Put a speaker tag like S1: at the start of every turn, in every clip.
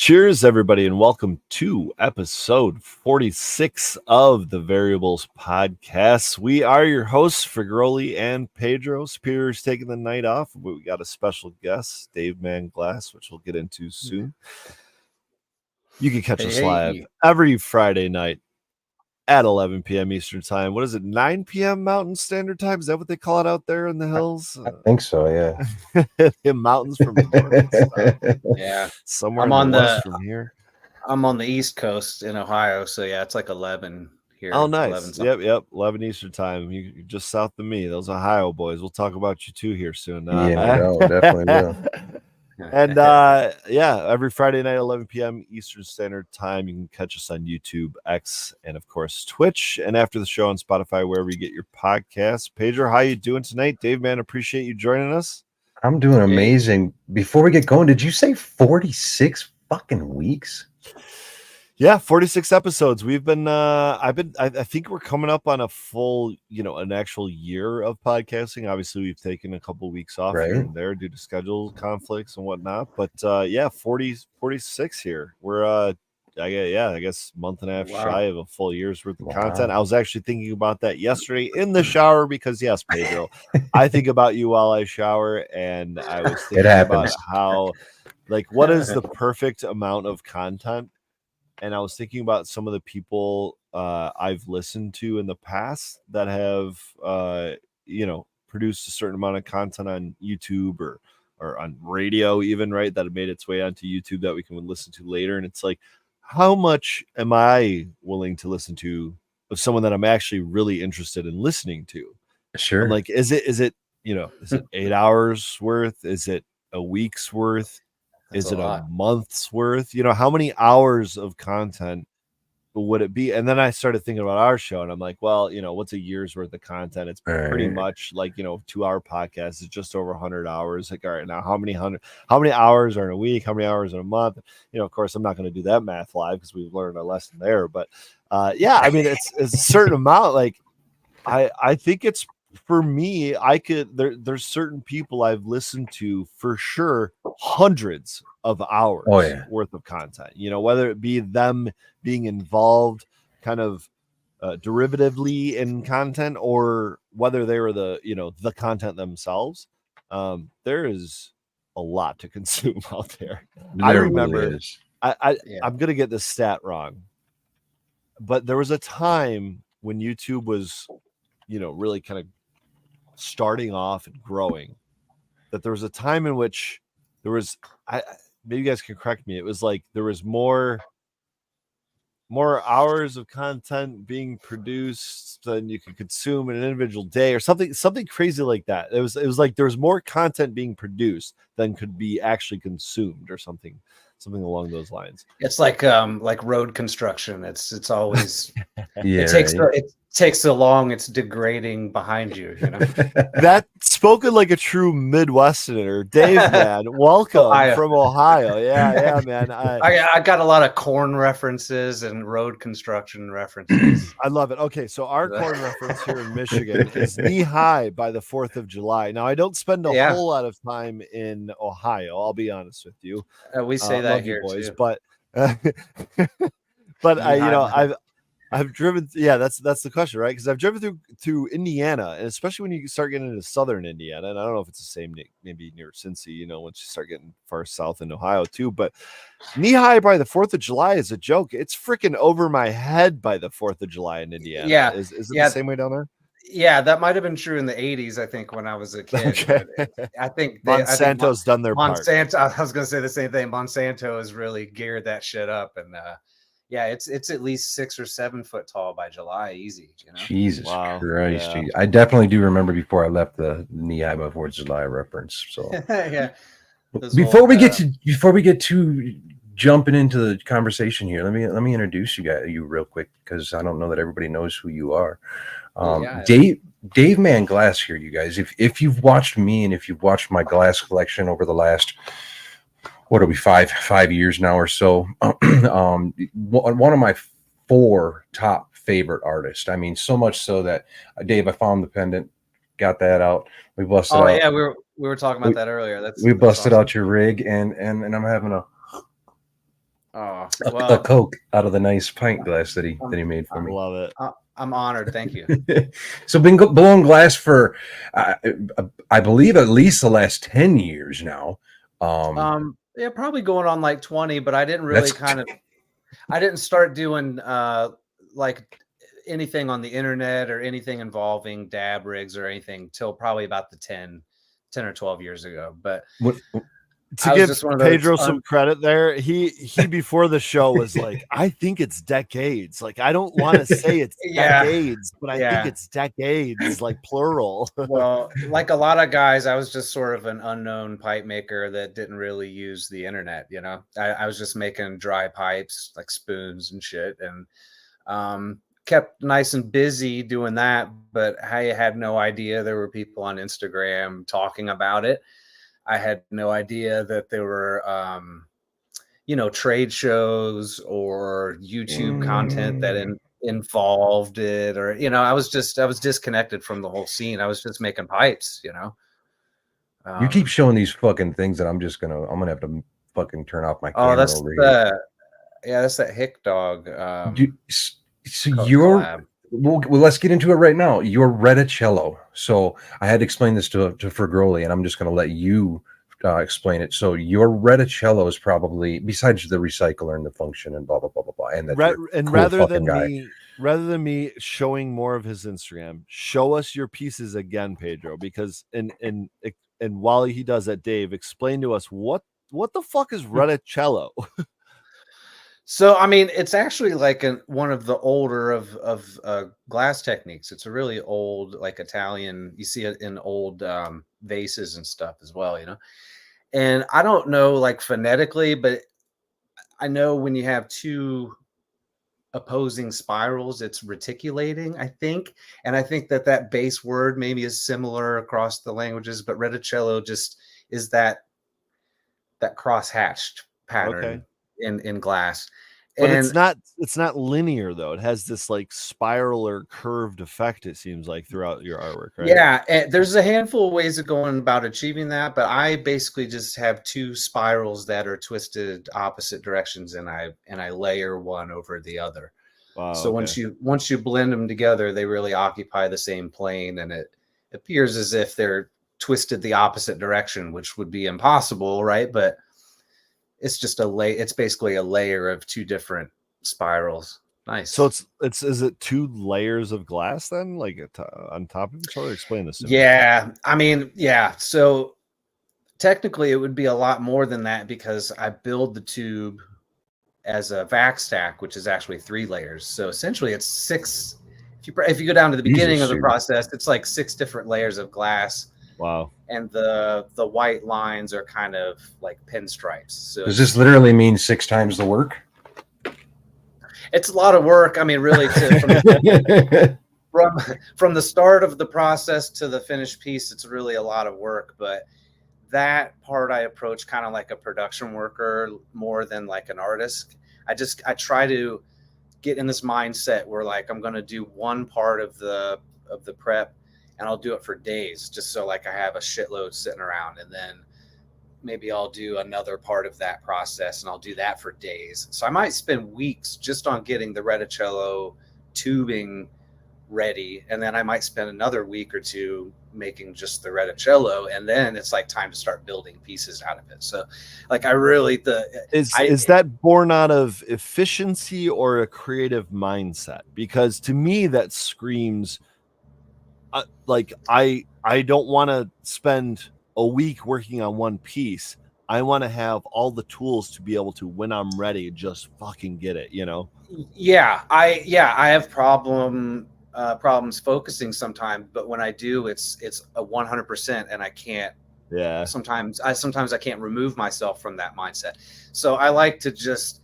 S1: Cheers, everybody, and welcome to episode 46 of the Variables Podcast. We are your hosts, Figroli and Pedro. Superior's taking the night off, but we got a special guest, davemanglass, which we'll get into soon. You can catch us live every Friday night at 11 p.m. Eastern Time. What is it, 9 p.m. Mountain Standard Time? Is that what they call it out there in the hills?
S2: I think so, yeah.
S1: The mountains from the north and south.
S3: Yeah.
S1: Somewhere in the west from here.
S3: I'm on the East Coast in Ohio, so yeah, it's like 11 here.
S1: Oh, nice. Yep. 11 Eastern Time. You're just south of me. Those Ohio boys. We'll talk about you too here soon.
S2: Definitely will.
S1: And every Friday night, 11 p.m. Eastern Standard Time. You can catch us on YouTube, X, and of course Twitch. And after the show on Spotify, wherever you get your podcasts. Pedro, how you doing tonight? Dave, man, appreciate you joining us.
S2: I'm doing amazing. Before we get going, did you say 46 fucking weeks?
S1: Yeah, 46 episodes. We've been I think we're coming up on a full, an actual year of podcasting. Obviously, we've taken a couple of weeks off here and there due to schedule conflicts and whatnot. But 46 here. We're I guess month and a half shy of a full year's worth of content. I was actually thinking about that yesterday in the shower because yes, Pedro, I think about you while I shower, and I was thinking about how, what is the perfect amount of content. And I was thinking about some of the people I've listened to in the past that have, produced a certain amount of content on YouTube or on radio even, right, that have made its way onto YouTube that we can listen to later. And it's like, how much am I willing to listen to of someone that I'm actually really interested in listening to?
S2: Sure.
S1: I'm like, is it 8 hours worth? Is it a week's worth? Is it a month's worth? How many hours of content would it be? And then I started thinking about our show, and I'm like, well, what's a year's worth of content? It's pretty much like, 2-hour podcast is just over 100 hours. Like, all right, now how many hours are in a week? How many hours in a month? Of course, I'm not going to do that math live because we've learned a lesson there. But it's a certain amount. Like, I think it's, for me, there's certain people I've listened to for sure hundreds of hours worth of content, whether it be them being involved kind of derivatively in content or whether they were the content themselves. There is a lot to consume out there. I remember I'm going to get this stat wrong, but there was a time when YouTube was, really kind of starting off and growing, that there was a time in which there was, maybe you guys can correct me, it was like there was more hours of content being produced than you could consume in an individual day, or something crazy like that. It was like there was more content being produced than could be actually consumed, or something along those lines.
S3: It's like road construction. It's always it takes so long, it's degrading behind you.
S1: That spoken like a true Midwesterner. Dave, man, welcome from Ohio. Yeah, man.
S3: I got a lot of corn references and road construction references.
S1: I love it. Okay, so our corn reference here in Michigan is knee high by the 4th of July. Now, I don't spend a whole lot of time in Ohio, I'll be honest with you.
S3: We say that here, boys,
S1: too. But I've driven. Yeah, that's the question, right? Because I've driven through Indiana, and especially when you start getting into southern Indiana, and I don't know if it's the same maybe near Cincy, once you start getting far south in Ohio too. But knee high by the 4th of July is a joke. It's freaking over my head by the 4th of July in Indiana.
S3: Yeah,
S1: is it the same way down there?
S3: Yeah, that might have been true in the 80s, I think, when I was a kid.
S1: Okay.
S3: I think
S1: Monsanto's done their part.
S3: I was going to say the same thing. Monsanto has really geared that shit up, and it's at least 6 or 7 foot tall by July, easy.
S2: Jesus Christ! Yeah. I definitely do remember before I left the knee high by 4th of July reference. So
S3: yeah.
S2: Before we get to jumping into the conversation here, let me introduce you real quick, because I don't know that everybody knows who you are. Davemanglass here, you guys. If you've watched me and if you've watched my glass collection over the last, what are we, 5 years now or so, one of my 4 top favorite artists. I mean, so much so that Dave, I found the pendant, got that out. We busted out.
S3: Oh yeah, we were talking about that earlier.
S2: We busted out your rig, and I'm having a
S3: Oh,
S2: a
S3: well,
S2: Coke out of the nice pint glass that he made for
S1: I
S2: me.
S1: love it.
S3: I'm honored. Thank you.
S2: So been blowing glass for I believe at least the last 10 years now.
S3: Yeah, probably going on like 20, but I didn't really
S2: That's
S3: I didn't start doing like anything on the internet or anything involving dab rigs or anything till probably about the 10 or 12 years ago. But
S2: what,
S1: To
S3: I was
S1: give
S3: just one of those
S1: Pedro some credit there, he before the show was like, I think it's decades. Like, I don't want to say it's
S3: yeah,
S1: decades, but I think
S3: yeah.
S1: it's decades, like plural.
S3: Well, like a lot of guys, I was just sort of an unknown pipe maker that didn't really use the internet. You know, I was just making dry pipes like spoons and shit, and kept nice and busy doing that. But I had no idea there were people on Instagram talking about it. I had no idea that there were, trade shows or YouTube content that involved it, or I was disconnected from the whole scene. I was just making pipes.
S2: you keep
S3: Um,
S2: showing these fucking things that I'm gonna have to fucking turn off my
S3: oh,
S2: camera over here.
S3: that's that Hick Dog
S2: So you're
S3: collab.
S2: well, let's get into it right now. You're Reticello. So I had to explain this to Fergroli, and I'm just going to let you explain it. So your Reticello is probably, besides the recycler and the function and blah blah blah blah blah, and that cool
S1: rather than me showing more of his Instagram, show us your pieces again, Pedro, because and while he does that, Dave, explain to us what the fuck is Reticello?
S3: So, I mean, it's actually like one of the older of glass techniques. It's a really old, like Italian. You see it in old vases and stuff as well. And I don't know, like phonetically, but I know when you have two opposing spirals, it's reticulating, I think. And I think that base word maybe is similar across the languages, but reticello just is that cross-hatched
S1: Okay.
S3: pattern in glass.
S1: But
S3: And
S1: it's not linear though. It has this like spiral or curved effect, it seems like, throughout your artwork, right?
S3: yeah, and there's a handful of ways of going about achieving that, but I basically just have two spirals that are twisted opposite directions, and I layer one over the other.
S1: Wow.
S3: So
S1: Okay.
S3: once you blend them together, they really occupy the same plane, and it appears as if they're twisted the opposite direction, which would be impossible, right? But it's just it's basically a layer of two different spirals. Nice.
S1: So is it two layers of glass then, like on top of each other? Explain this to me.
S3: Yeah, I mean, yeah. So technically, it would be a lot more than that because I build the tube as a vac stack, which is actually 3 layers. So essentially, it's 6. If you go down to the beginning
S2: Jesus,
S3: of the
S2: dude.
S3: process, it's like 6 different layers of glass.
S1: Wow.
S3: And the white lines are kind of like pinstripes. So
S2: Does this literally mean 6 times the work?
S3: it's a lot of work. I mean, really, from the start of the process to the finished piece, it's really a lot of work. But that part I approach kind of like a production worker more than like an artist. I try to get in this mindset where like I'm going to do one part of the prep, and I'll do it for days, just so like I have a shitload sitting around, and then maybe I'll do another part of that process, and I'll do that for days. So I might spend weeks just on getting the reticello tubing ready, and then I might spend another week or two making just the reticello, and then it's like time to start building pieces out of it. So like I really
S1: is that born out of efficiency or a creative mindset? Because to me that screams like I don't want to spend a week working on one piece. I want to have all the tools to be able to, when I'm ready, just fucking get it,
S3: Yeah, I have problems focusing sometimes, but when I do, it's a 100%, and I can't.
S1: Yeah.
S3: Sometimes I can't remove myself from that mindset. So I like to just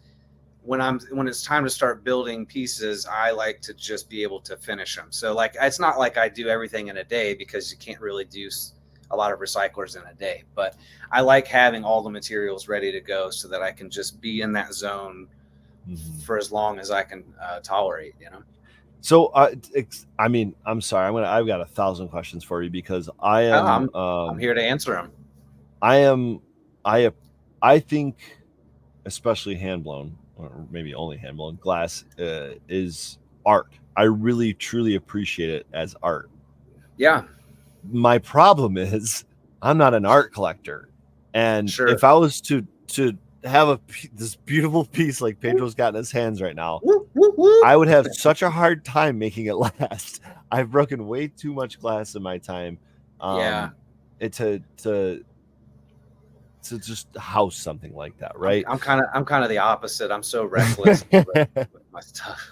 S3: when it's time to start building pieces, I like to just be able to finish them. So like it's not like I do everything in a day, because you can't really do a lot of recyclers in a day. But I like having all the materials ready to go so that I can just be in that zone for as long as I can tolerate.
S1: So I mean, I'm sorry. I've got 1,000 questions for you, because
S3: I'm here to answer them.
S1: I think especially hand blown, or maybe only hand blown glass, is art. I really truly appreciate it as art.
S3: Yeah.
S1: My problem is I'm not an art collector, and
S3: Sure.
S1: if I was to have this beautiful piece like Pedro's got in his hands right now,
S3: Whoop, whoop, whoop.
S1: I would have such a hard time making it last. I've broken way too much glass in my time.
S3: Yeah.
S1: To just house something like that, right?
S3: I'm kind of the opposite. I'm so reckless with my stuff.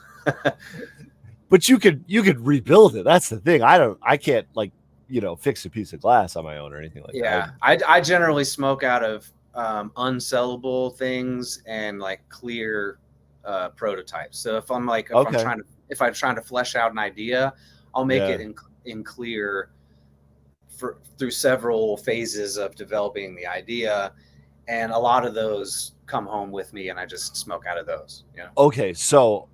S1: But you could rebuild it. That's the thing. I can't like, fix a piece of glass on my own or anything like that.
S3: Yeah, I generally smoke out of unsellable things and like clear prototypes. So if I'm like if I'm trying to flesh out an idea, I'll make it in clear through several phases of developing the idea, and a lot of those come home with me, and I just smoke out of those. Yeah.
S1: Okay, so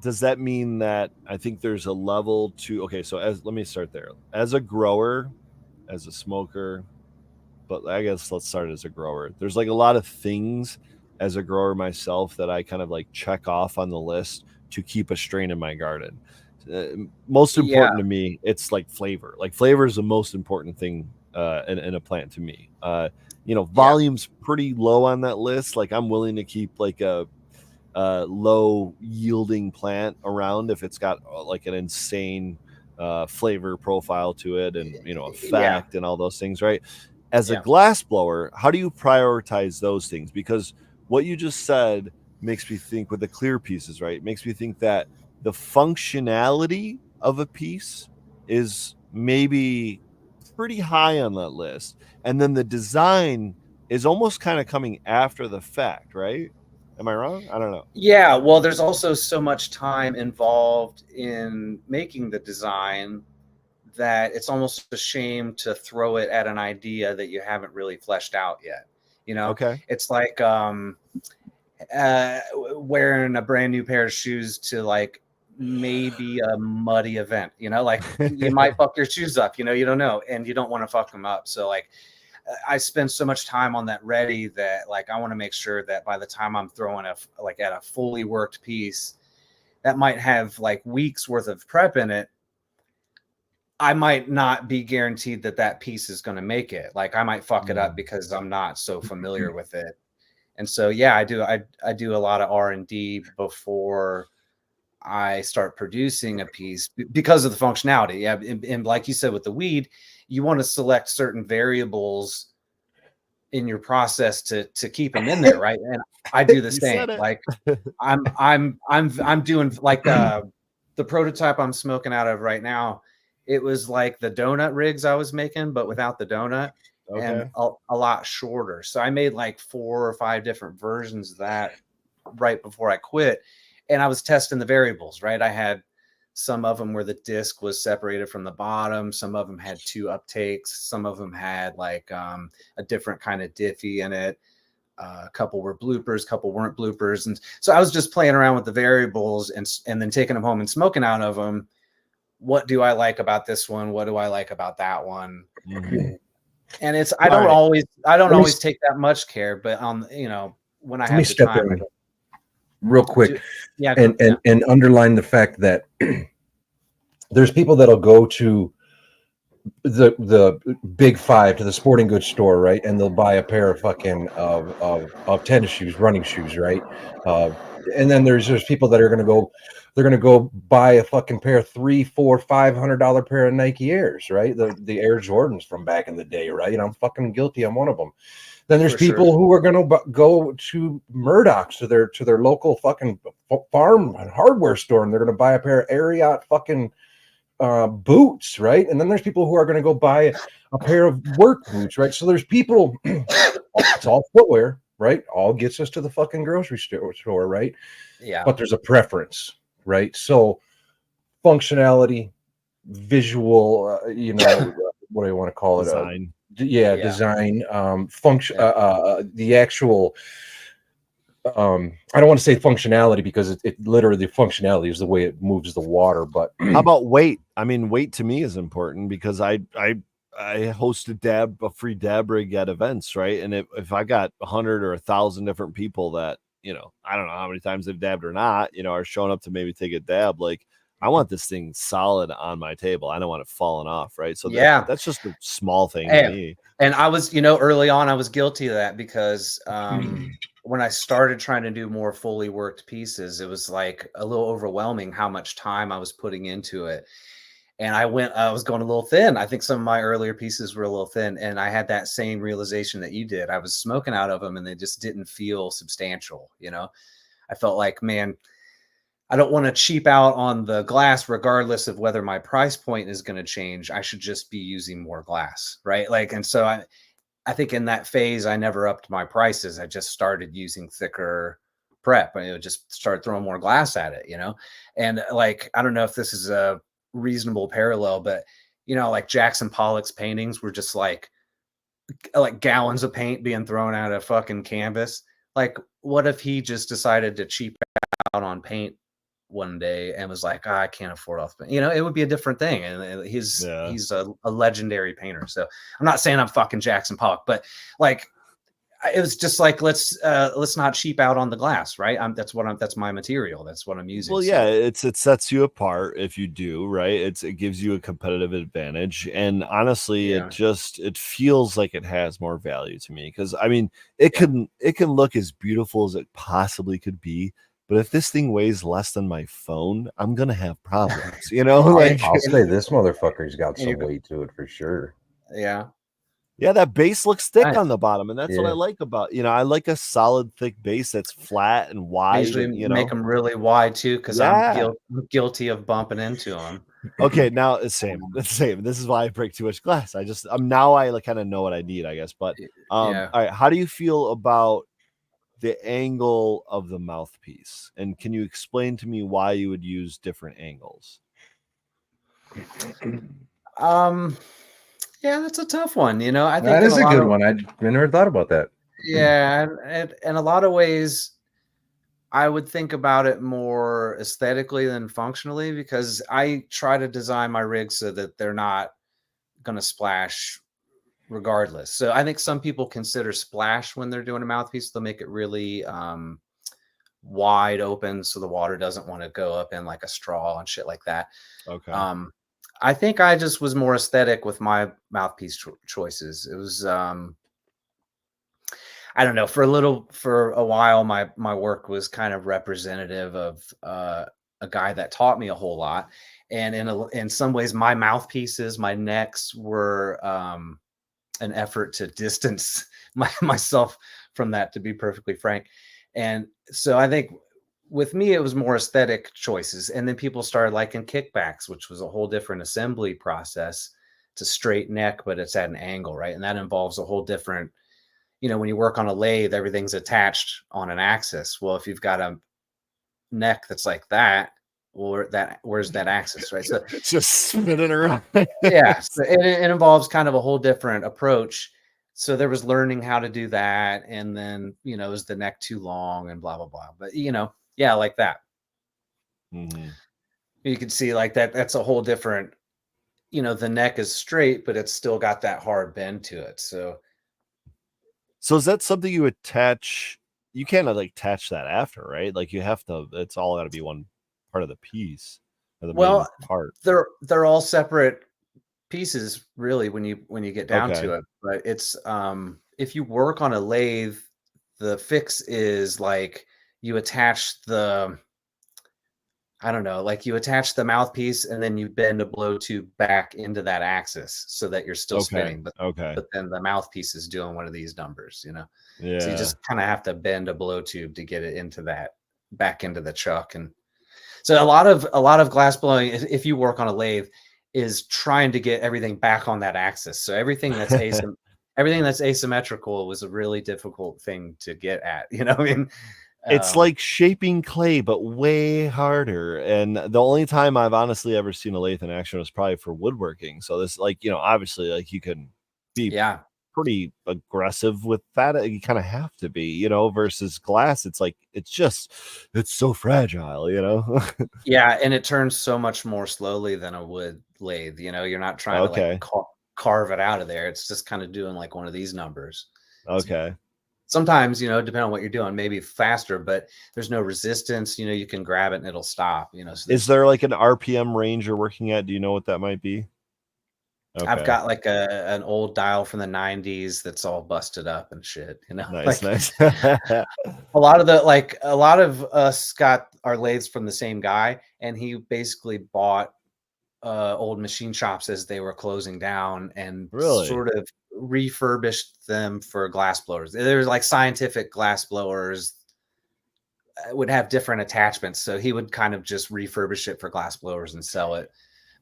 S1: does that mean that I think there's a level to? Okay, so let me start there. As a grower, as a smoker, but I guess let's start as a grower. There's like a lot of things as a grower myself that I kind of like check off on the list to keep a strain in my garden. Most important to me, it's like flavor. Like flavor is the most important thing in a plant to me. Volume's pretty low on that list. Like I'm willing to keep like a low yielding plant around if it's got like an insane flavor profile to it, and effect and all those things, right? As a glass blower, how do you prioritize those things? Because what you just said makes me think with the clear pieces, right? It makes me think that the functionality of a piece is maybe pretty high on that list. And then the design is almost kind of coming after the fact, right? Am I wrong? I don't know.
S3: Yeah, well, there's also so much time involved in making the design that it's almost a shame to throw it at an idea that you haven't really fleshed out yet.
S1: Okay.
S3: It's like wearing a brand new pair of shoes to like maybe a muddy event, like you might fuck your shoes up, you don't know, and you don't want to fuck them up. So like I spend so much time on that ready that like I want to make sure that by the time I'm throwing at a fully worked piece that might have like weeks worth of prep in it, I might not be guaranteed that piece is going to make it. Like I might fuck it up because I'm not so familiar with it. And so, yeah, I do a lot of R&D before I start producing a piece because of the functionality. Yeah. And like you said, with the weed, you want to select certain variables in your process to keep them in there. Right. And I do the same. Like I'm doing like the prototype I'm smoking out of right now. It was like the donut rigs I was making, but without the donut. Okay. And a lot shorter. So I made like 4 or 5 different versions of that right before I quit. And I was testing the variables, right? I had some of them where the disc was separated from the bottom. Some of them had 2 uptakes. Some of them had like a different kind of diffy in it. A couple were bloopers, a couple weren't bloopers. And so I was just playing around with the variables and then taking them home and smoking out of them. What do I like about this one? What do I like about that one? Mm-hmm. And it's I don't always take that much care, but when I have the time,
S2: real quick, and underline the fact that there's people that'll go to the big 5 to the sporting goods store, right, and they'll buy a pair of fucking of tennis shoes, running shoes, right, and then there's people that are going to go buy a fucking pair of $300, $400, $500 pair of Nike Airs, right? The Air Jordans from back in the day, right? And I'm fucking guilty. I'm one of them. Then there's people who are going to go to Murdoch's to their local fucking farm and hardware store, and they're going to buy a pair of Ariat fucking boots, right? And then there's people who are going to go buy a pair of work boots, right? So there's people. It's all footwear, right? All gets us to the fucking grocery store, right?
S3: Yeah.
S2: But there's a preference. Right. So functionality, visual, what do you want to call it?
S1: Design.
S2: Design, function, the actual, I don't want to say functionality because it literally functionality is the way it moves the water. But
S1: how about weight? I mean, weight to me is important because I I host a free dab rig at events, right? And if I got 100 or 1,000 different people that, I don't know how many times they've dabbed or not, are showing up to maybe take a dab, like I want this thing solid on my table. I don't want it falling off, right? So
S3: Yeah.
S1: that's just a small thing to me.
S3: And I was, early on, I was guilty of that because when I started trying to do more fully worked pieces, it was like a little overwhelming how much time I was putting into it. And I was going a little thin. I think some of my earlier pieces were a little thin. And I had that same realization that you did. I was smoking out of them and they just didn't feel substantial. I felt like, man, I don't want to cheap out on the glass regardless of whether my price point is going to change. I should just be using more glass, right? Like, and so I think in that phase, I never upped my prices. I just started using thicker prep. I just started throwing more glass at it, and like, I don't know if this is a reasonable parallel, but like Jackson Pollock's paintings were just like gallons of paint being thrown at a fucking canvas. Like, what if he just decided to cheap out on paint one day and was like, I can't afford off, it would be a different thing. And he's a legendary painter. So I'm not saying I'm fucking Jackson Pollock, but like, it was just like, let's not cheap out on the glass, right? That's my material. That's what I'm using.
S1: Well, yeah, it sets you apart if you do, right? It gives you a competitive advantage. And honestly, it feels like it has more value to me. Cause I mean, it can look as beautiful as it possibly could be. But if this thing weighs less than my phone, I'm gonna have problems, Like,
S2: I'll say this motherfucker's got some weight to it for sure.
S1: Yeah, that base looks thick on the bottom, and that's what I like about, I like a solid, thick base that's flat and wide.
S3: I usually make them really wide too, because I'm guilty of bumping into them.
S1: Okay, now it's same. This is why I break too much glass. I kind of know what I need, I guess. But all right, how do you feel about the angle of the mouthpiece? And can you explain to me why you would use different angles?
S3: Yeah, that's a tough one. I think
S2: that is a good one. I never thought about that.
S3: Yeah, and in a lot of ways, I would think about it more aesthetically than functionally, because I try to design my rigs so that they're not going to splash regardless. So I think some people consider splash when they're doing a mouthpiece. They'll make it really wide open so the water doesn't want to go up in like a straw and shit like that.
S1: Okay.
S3: I think I just was more aesthetic with my mouthpiece choices. It was, I don't know, for a while, my work was kind of representative of a guy that taught me a whole lot. And in some ways, my mouthpieces, my necks were an effort to distance myself from that, to be perfectly frank. And so I think with me, it was more aesthetic choices. And then people started liking kickbacks, which was a whole different assembly process. It's a straight neck, but it's at an angle, right? And that involves a whole different, when you work on a lathe, everything's attached on an axis. Well, if you've got a neck that's like that, where's that axis, right? So
S1: it's just spinning around.
S3: Yeah. So it involves kind of a whole different approach. So there was learning how to do that. And then, is the neck too long and blah, blah, blah. But, yeah, like that.
S1: Mm-hmm.
S3: You can see like that's a whole different, the neck is straight, but it's still got that hard bend to it. So
S1: is that something you attach? You can't like attach that after, right? Like you have to, it's all got to be one part of the piece. Or the main part.
S3: They're all separate pieces really when you get down to it. But it's, if you work on a lathe, the fix is like, you attach you attach the mouthpiece and then you bend a blow tube back into that axis so that you're still spinning. But then the mouthpiece is doing one of these numbers,
S1: Yeah.
S3: So you just kind of have to bend a blow tube to get it into that, back into the chuck. And so a lot of glass blowing, if you work on a lathe, is trying to get everything back on that axis. So everything that's asymmetrical was a really difficult thing to get at. I mean,
S1: it's like shaping clay, but way harder. And the only time I've honestly ever seen a lathe in action was probably for woodworking. So this, like, obviously, like you can be pretty aggressive with that. You kind of have to be, versus glass. It's like, it's so fragile,
S3: Yeah. And it turns so much more slowly than a wood lathe. You're not trying to like carve it out of there. It's just kind of doing like one of these numbers.
S1: Okay.
S3: Sometimes, depending on what you're doing, maybe faster, but there's no resistance. You can grab it and it'll stop. So
S1: is there like an RPM range you're working at? Do you know what that might be?
S3: Okay. I've got like an old dial from the 90s that's all busted up and shit.
S1: Nice, nice.
S3: a lot of us got our lathes from the same guy, and he basically bought old machine shops as they were closing down and sort of refurbished them for glass blowers. There's like Scientific glass blowers would have different attachments, so he would kind of just refurbish it for glass blowers and sell it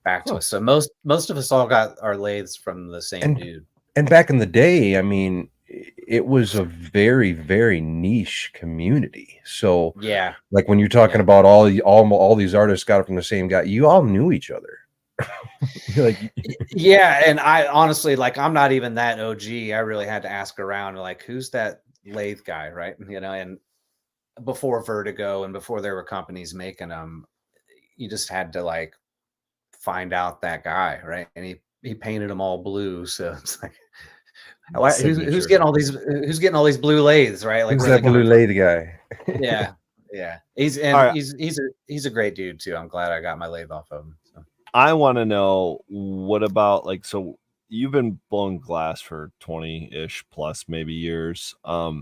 S3: back to us. So most of us all got our lathes from the same dude.
S2: And back in the day, I mean, it was a very, very niche community. So
S3: yeah,
S2: like when you're talking about all these artists got it from the same guy, you all knew each other.
S3: Like, yeah, and I honestly, like, I'm not even that OG. I really had to ask around, like, who's that lathe guy, right? And before Vertigo and before there were companies making them, you just had to like find out that guy, right? And he painted them all blue, so it's like, who's getting all these blue lathes, right? Like,
S2: who's that blue lathe guy?
S3: yeah. He's a great dude too. I'm glad I got my lathe off of him. So.
S1: I want to know, what about like, so you've been blowing glass for 20-ish plus maybe years. I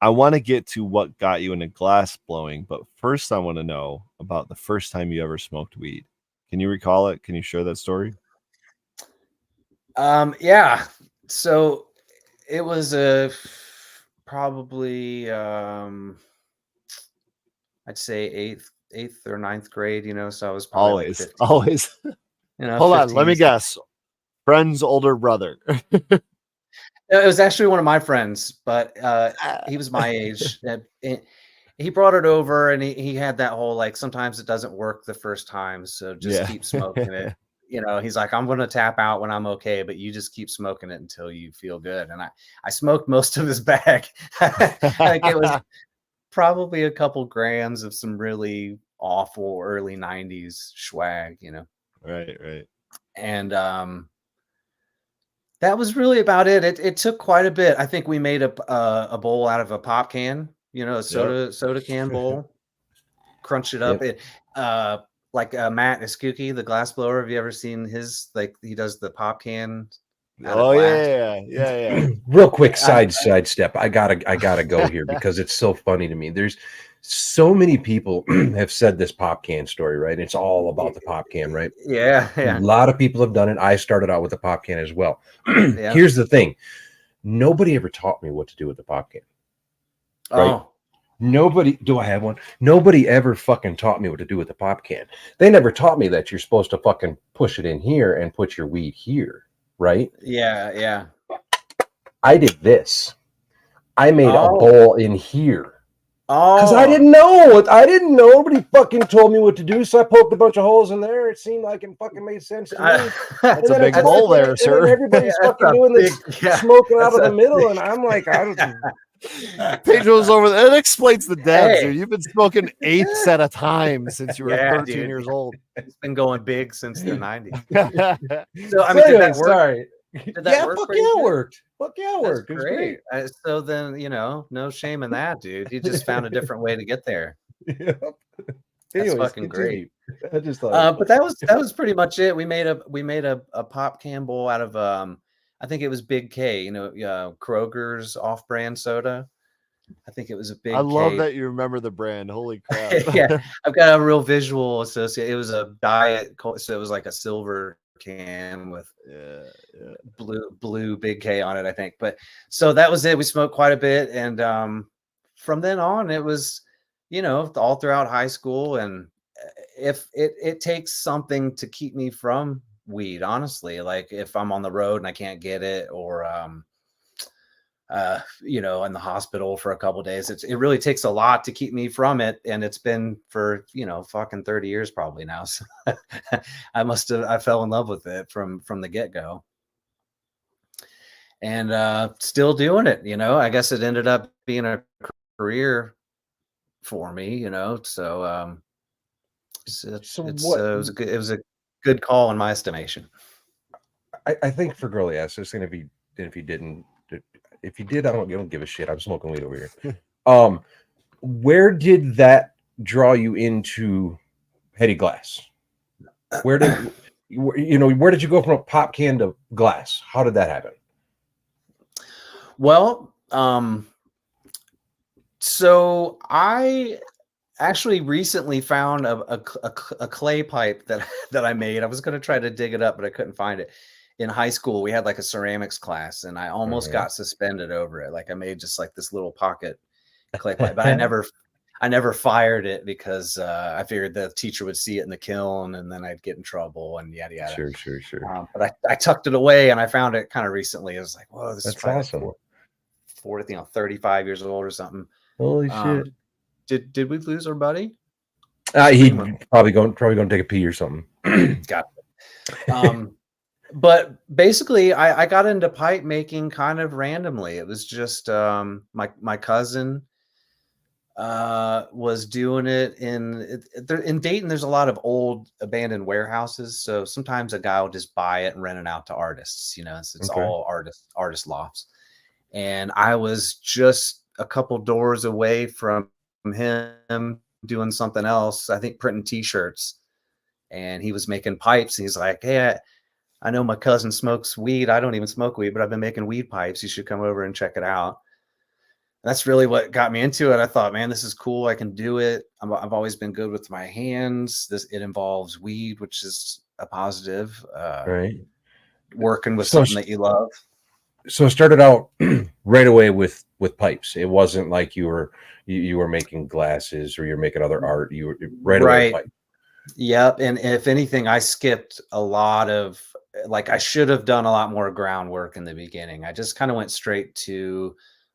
S1: want to get to what got you into glass blowing, but first I want to know about the first time you ever smoked weed. Can you recall it? Can you share that story?
S3: Yeah. So it was probably I'd say eighth or ninth grade, so I was probably
S1: always
S3: like 15.
S1: Hold
S3: 15,
S1: on, let me guess. Friend's older brother.
S3: It was actually one of my friends, but he was my age. He brought it over, and he had that whole, like, sometimes it doesn't work the first time, so just keep smoking it. He's like, I'm going to tap out when I'm okay, but you just keep smoking it until you feel good. And I smoked most of his bag. I think it was probably a couple grams of some really awful early 90s swag,
S1: Right.
S3: And that was really about it. It took quite a bit. I think we made a bowl out of a pop can, a soda can bowl, crunched it up. Like Matt Eskuki, the glass blower. Have you ever seen his? Like, he does the pop can.
S1: Oh yeah.
S2: Real quick sidestep. I gotta go here because it's so funny to me. There's so many people have said this pop can story, right? It's all about the pop can, right?
S3: Yeah.
S2: A lot of people have done it. I started out with the pop can as well.
S3: Yeah.
S2: Here's the thing. Nobody ever taught me what to do with the pop can. Right?
S3: Oh.
S2: Do I have one? Nobody ever fucking taught me what to do with the pop can. They never taught me that you're supposed to fucking push it in here and put your weed here, right?
S3: Yeah.
S2: I did this. I made a bowl in here. Because I didn't know. Nobody fucking told me what to do, so I poked a bunch of holes in there. It seemed like it fucking made sense to me.
S1: That's a big bowl there, sir.
S2: Everybody's fucking doing this, smoking out of the middle, and I'm like, I don't.
S1: Pedro's over there. It explains the depth, dude. You've been smoking eighths at a time since you were 13 years old.
S3: It's been going big since the 90s. So, I mean, did that work?
S2: Sorry.
S3: Did that work?
S2: Fuck yeah, it worked. Fuck yeah, it worked.
S3: That's great. So then, no shame in that, dude. You just found a different way to get there.
S2: Yep.
S3: That's fucking great.
S2: I just thought,
S3: but that was pretty much it. We made a pop can bowl out of I think it was Big K, Kroger's off-brand soda. I think it was a Big K.
S1: I love that you remember the brand. Holy crap.
S3: Yeah, I've got a real visual associate. It was a diet, so it was like a silver can with blue Big K on it, I think. But so that was it. We smoked quite a bit, and from then on, it was, all throughout high school. And if it takes something to keep me from weed, honestly, like if I'm on the road and I can't get it, or in the hospital for a couple of days, it really takes a lot to keep me from it. And it's been for fucking 30 years probably now. So I fell in love with it from the get-go, and still doing it. I guess it ended up being a career for me, so it was a good call in my estimation.
S2: I think for girly ass, it's gonna be. If you didn't, if you did, I don't give a shit. I'm smoking weed over here. Where did that draw you into heady glass? Where did where did you go from a pop can to glass? How did that happen?
S3: Well, so I actually recently found a clay pipe that I made. I was going to try to dig it up, but I couldn't find it. In high school, we had like a ceramics class, and I almost got suspended over it. Like I made just like this little pocket clay pipe, but I never fired it because I figured the teacher would see it in the kiln, and then I'd get in trouble and yada yada.
S2: Sure.
S3: But I tucked it away, and I found it kind of recently. I was like, "Whoa, this is probably
S2: awesome."
S3: Like 35 years old or something.
S2: Holy shit!
S3: Did we lose our buddy?
S2: He probably going to take a pee or something.
S3: Got it. But basically, I got into pipe making kind of randomly. It was just my cousin was doing it in Dayton. There's a lot of old abandoned warehouses, so sometimes a guy will just buy it and rent it out to artists. It's all artist lofts. And I was just a couple doors away from him doing something else. I think printing T-shirts, and he was making pipes. And he's like, "Hey, I know my cousin smokes weed. I don't even smoke weed, but I've been making weed pipes. You should come over and check it out." And that's really what got me into it. I thought, man, this is cool. I can do it. I've always been good with my hands. It involves weed, which is a positive.
S2: Right.
S3: Working with something that you love.
S2: So it started out right away with pipes. It wasn't like you were making glasses or you're making other art. You were right away pipe.
S3: Yep. And if anything, I skipped a lot of, like, I should have done a lot more groundwork in the beginning. I just kind of went straight to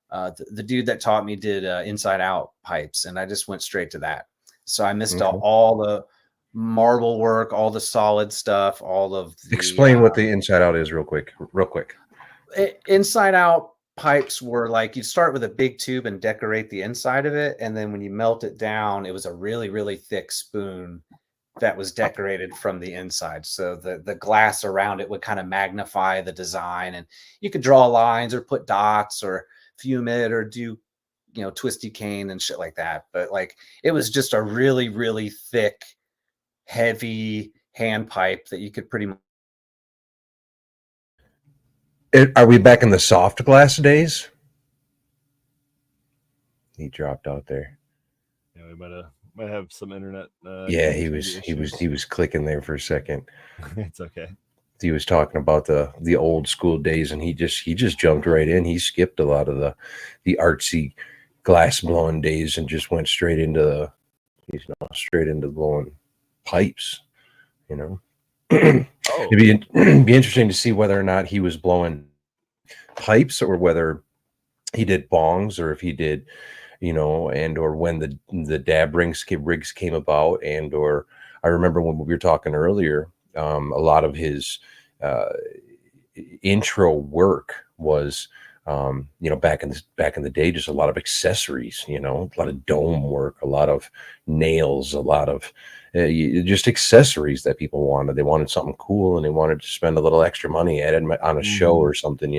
S3: the dude that taught me did inside out pipes, and I just went straight to that. So I missed all the marble work, all the solid stuff, all of the,
S2: explain what the inside out is real quick.
S3: Inside out pipes were like, you start with a big tube and decorate the inside of it, and then when you melt it down, it was a really, really thick spoon that was decorated from the inside. So the glass around it would kind of magnify the design, and you could draw lines or put dots or fume it or do, twisty cane and shit like that. But like, it was just a really, really thick, heavy hand pipe that you could pretty much.
S2: Are we back in the soft glass days? He dropped out there.
S1: Yeah, we might have some internet.
S2: Yeah, he was clicking there for a second.
S1: It's okay.
S2: He was talking about the old school days, and he just jumped right in. He skipped a lot of the artsy glass blowing days and just went straight into blowing pipes. It'd be interesting to see whether or not he was blowing pipes or whether he did bongs, or if he did, and or when the dab rigs came about, and or I remember when we were talking earlier, a lot of his intro work was back in the day, just a lot of accessories, a lot of dome work, a lot of nails, a lot of just accessories that people wanted. They wanted something cool, and they wanted to spend a little extra money at it on a show or something,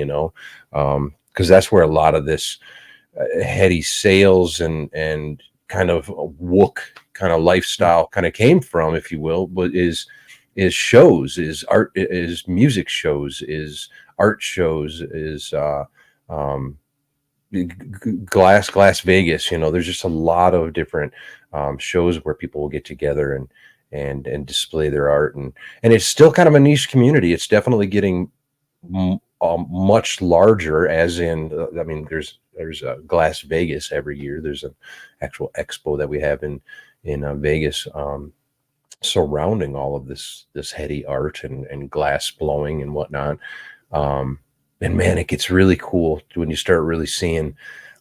S2: because that's where a lot of this heady sales and kind of wook kind of lifestyle kind of came from, if you will, but is shows, is art, is music shows, is art shows, is Glass Vegas. There's just a lot of different shows where people will get together and display their art, and it's still kind of a niche community. It's definitely getting much larger, as in there's a Glass Vegas every year. There's an actual expo that we have in Vegas surrounding all of this heady art and glass blowing and whatnot. And man, it gets really cool when you start really seeing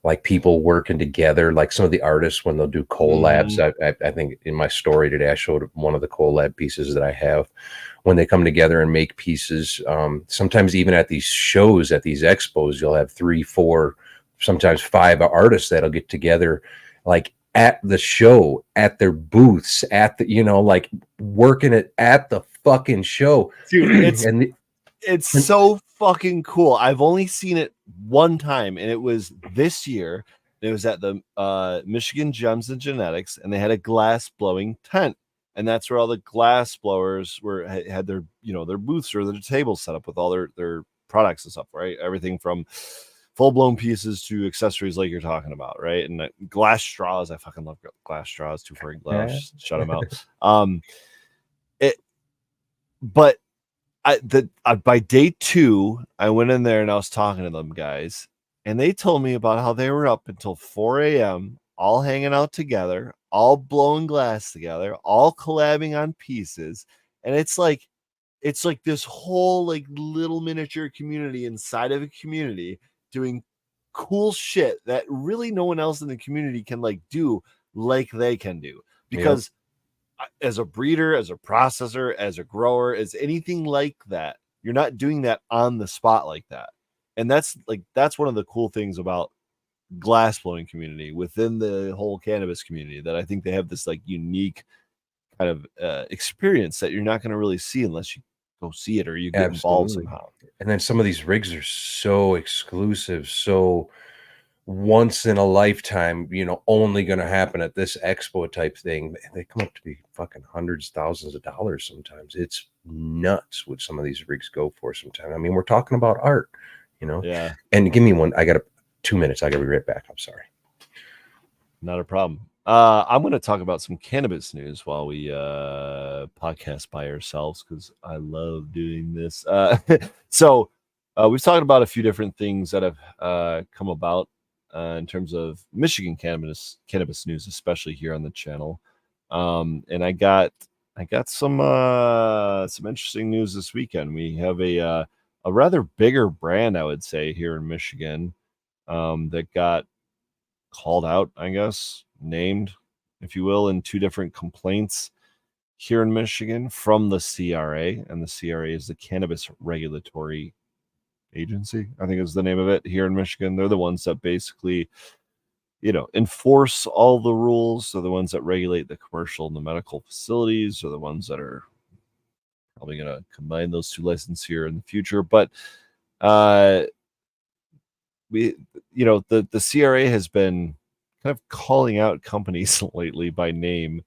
S2: like people working together, like some of the artists when they'll do collabs. I think in my story today, I showed one of the collab pieces that I have when they come together and make pieces. Sometimes even at these shows, at these expos, you'll have 3, 4, sometimes 5 artists that'll get together, like at the show, at their booths, at the, like working it at the fucking show.
S1: Dude, It's so fucking cool. I've only seen it one time, and it was this year. It was at the Michigan Gems and Genetics, and they had a glass blowing tent, and that's where all the glass blowers had their their booths or their tables set up with all their products and stuff, right? Everything from full blown pieces to accessories, like you're talking about, right? And glass straws. I fucking love glass straws. 240 glass. Shut them out. But by day 2, I went in there and I was talking to them guys, and they told me about how they were up until 4 a.m. all hanging out together, all blowing glass together, all collabing on pieces, and it's like this whole like little miniature community inside of a community doing cool shit that really no one else in the community can like do like they can do, because as a breeder, as a processor, as a grower, as anything like that, you're not doing that on the spot like that. And that's one of the cool things about glass blowing community within the whole cannabis community, that I think they have this like unique kind of experience that you're not going to really see unless you go see it or you get involved somehow.
S2: And then some of these rigs are so exclusive, so once in a lifetime, only going to happen at this expo type thing. They come up to be fucking hundreds, thousands of dollars sometimes. It's nuts what some of these rigs go for sometimes. I mean, we're talking about art,
S1: Yeah.
S2: And give me 2 minutes. I got to be right back. I'm sorry.
S1: Not a problem. I'm going to talk about some cannabis news while we podcast by ourselves, because I love doing this. So we've talked about a few different things that have come about in terms of Michigan cannabis news, especially here on the channel. And I got some interesting news this weekend. We have a rather bigger brand, I would say, here in Michigan that got called out, I guess, named, if you will, in 2 different complaints here in Michigan from the CRA. And the CRA is the Cannabis Regulatory Agency, I think is the name of it here in Michigan. They're the ones that basically, enforce all the rules. They're the ones that regulate the commercial and the medical facilities. They're the ones that are probably going to combine those 2 licenses here in the future. But the CRA has been kind of calling out companies lately by name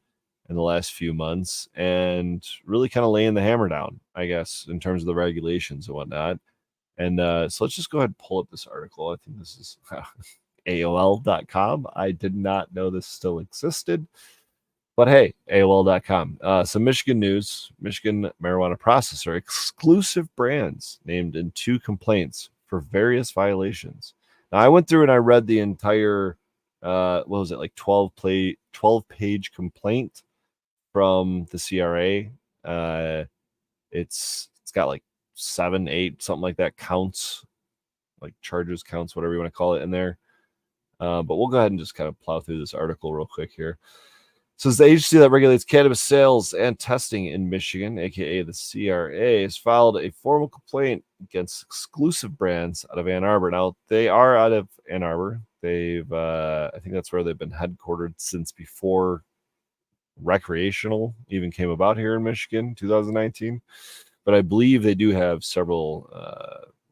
S1: in the last few months, and really kind of laying the hammer down, I guess, in terms of the regulations and whatnot. And so let's just go ahead and pull up this article. I think this is AOL.com. I did not know this still existed, but hey, AOL.com. Some Michigan news. Michigan marijuana processor exclusive brands named in 2 complaints for various violations. Now, I went through and I read the entire, 12-page complaint from the CRA. It's got like 7, 8, something like that counts, like charges, counts, whatever you want to call it in there. But we'll go ahead and just kind of plow through this article real quick here. So the agency that regulates cannabis sales and testing in Michigan, aka the CRA, has filed a formal complaint against exclusive brands out of Ann Arbor. Now, they are out of Ann Arbor. They've, I think that's where they've been headquartered since before recreational even came about here in Michigan, 2019. But I believe they do have several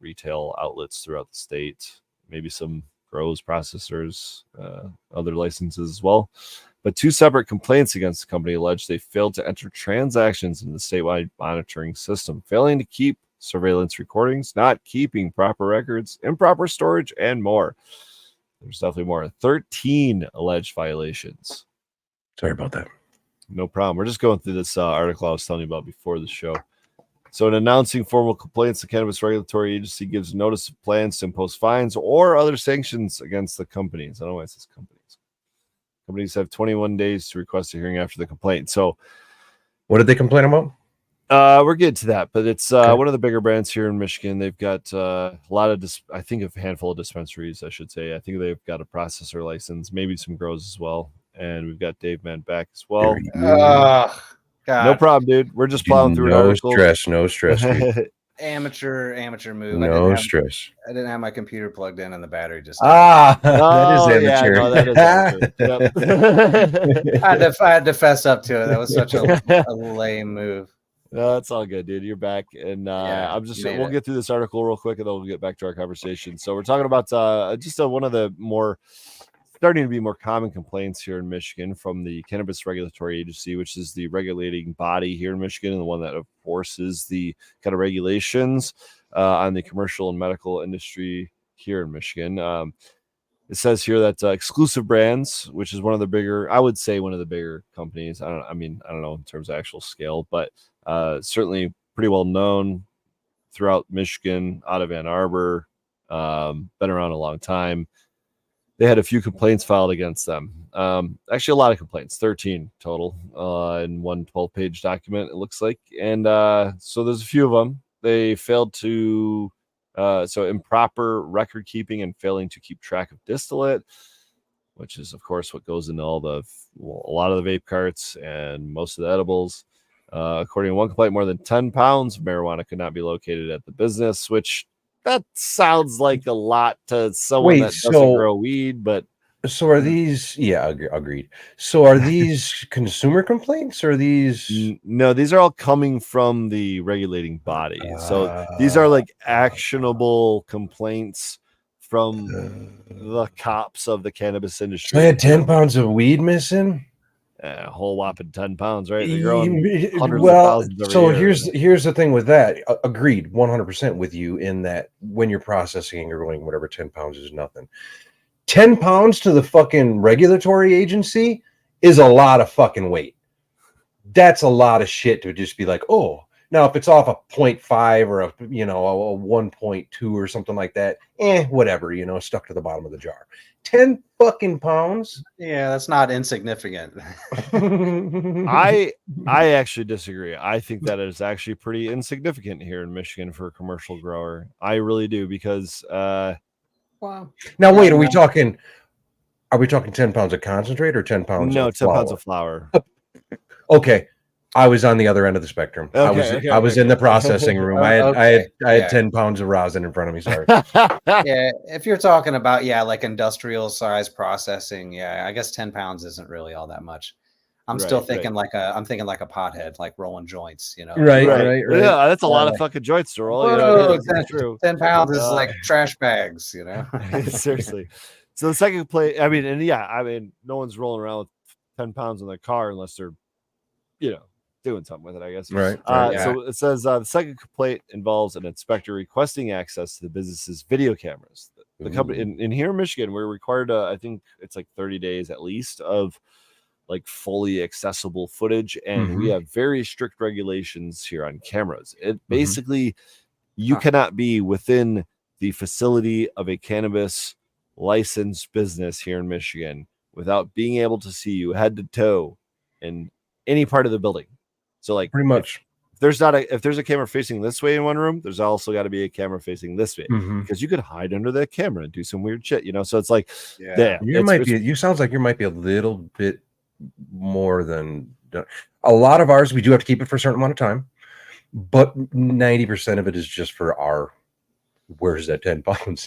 S1: retail outlets throughout the state, maybe some grows, processors, other licenses as well. But 2 separate complaints against the company allege they failed to enter transactions in the statewide monitoring system, failing to keep surveillance recordings, not keeping proper records, improper storage, and more. There's definitely more. 13 alleged violations.
S2: Sorry about that.
S1: No problem. We're just going through this article I was telling you about before the show. So in announcing formal complaints, the Cannabis Regulatory Agency gives notice of plans to impose fines or other sanctions against the companies. I don't know why it says companies. Companies have 21 days to request a hearing after the complaint. So
S2: what did they complain about?
S1: We're getting to that, but it's one of the bigger brands here in Michigan. They've got a lot of, I think, a handful of dispensaries, I should say. I think they've got a processor license, maybe some grows as well. And we've got Dave Man back as well.
S3: God.
S1: No problem, dude. We're just plowing through an article.
S2: No stress, dude.
S3: Amateur move.
S2: No stress.
S3: I didn't have my computer plugged in and the battery just
S2: that is amateur.
S1: Yeah, no, that is amateur. Yep.
S3: I had to fess up to it. That was such a lame move.
S1: No, that's all good, dude. You're back, and
S3: Yeah,
S1: we'll get through this article real quick, and then we'll get back to our conversation. So we're talking about one of the more starting to be more common complaints here in Michigan from the Cannabis Regulatory Agency, which is the regulating body here in Michigan and the one that enforces the kind of regulations on the commercial and medical industry here in Michigan. It says here that Exclusive Brands, which is one of the bigger, I would say one of the bigger companies. I don't know in terms of actual scale, but certainly pretty well known throughout Michigan, out of Ann Arbor, been around a long time. They had a few complaints filed against them. Actually, a lot of complaints, 13 total in one 12-page document, it looks like. And so there's a few of them. They failed to, so improper record keeping and failing to keep track of distillate, which is, of course, what goes into a lot of the vape carts and most of the edibles. According to one complaint, more than 10 pounds of marijuana could not be located at the business, which that sounds like a lot to someone that doesn't grow weed, but
S2: so are these? Yeah, agreed. So are these consumer complaints, or these?
S1: No, these are all coming from the regulating body. So these are like actionable complaints from the cops of the cannabis industry.
S2: So I had 10 pounds of weed missing.
S1: A whole whopping 10 pounds, right? They're growing hundreds of thousands every
S2: so
S1: year.
S2: here's the thing with that. Agreed 100% with you in that when you're processing and you're going whatever 10 pounds is nothing. 10 pounds to the fucking regulatory agency is a lot of fucking weight. That's a lot of shit to just be like, oh, now if it's off a 0.5 or a 1.2 or something like that, whatever, stuck to the bottom of the jar. 10 fucking pounds.
S3: Yeah, that's not insignificant.
S1: I actually disagree. I think that is actually pretty insignificant here in Michigan for a commercial grower. I really do, because
S2: wow. Now wait, are we talking 10 pounds of concentrate or 10 pounds
S1: of
S2: 10
S1: flour? Pounds of flour.
S2: Okay. I was on the other end of the spectrum. I was in the processing room. I had 10 pounds of rosin in front of me. Sorry.
S3: Yeah, if you're talking about like industrial size processing, I guess 10 pounds isn't really all that much. I'm still thinking like a pothead, like rolling joints,
S2: Right.
S1: Yeah, that's a lot of fucking joints to roll.
S3: That's true. 10 pounds is like trash bags,
S1: Seriously. So the second play, no one's rolling around with 10 pounds in their car unless they're, doing something with it, I guess.
S2: Right.
S1: So it says the second complaint involves an inspector requesting access to the business's video cameras. The company in here in Michigan, we're required I think it's like 30 days at least of like fully accessible footage, and we have very strict regulations here on cameras. It basically you cannot be within the facility of a cannabis licensed business here in Michigan without being able to see you head to toe in any part of the building. So like
S2: pretty much
S1: if there's a camera facing this way in one room, there's also got to be a camera facing this way, because you could hide under the camera and do some weird shit, so it's like
S2: you sounds like you might be a little bit more than a lot of ours. We do have to keep it for a certain amount of time, but 90% of it is just for our where's that 10 pounds,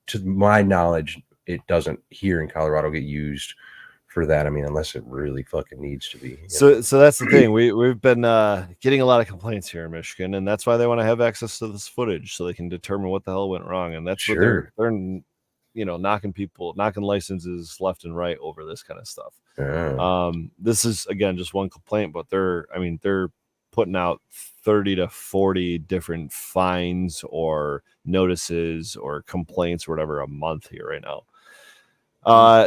S2: to my knowledge, it doesn't here in Colorado get used for that. I mean, unless it really fucking needs to be.
S1: So that's the thing. We've been getting a lot of complaints here in Michigan, and that's why they want to have access to this footage so they can determine what the hell went wrong. And that's what they're knocking licenses left and right over this kind of stuff. This is again just one complaint, but they're putting out 30 to 40 different fines or notices or complaints or whatever a month here right now.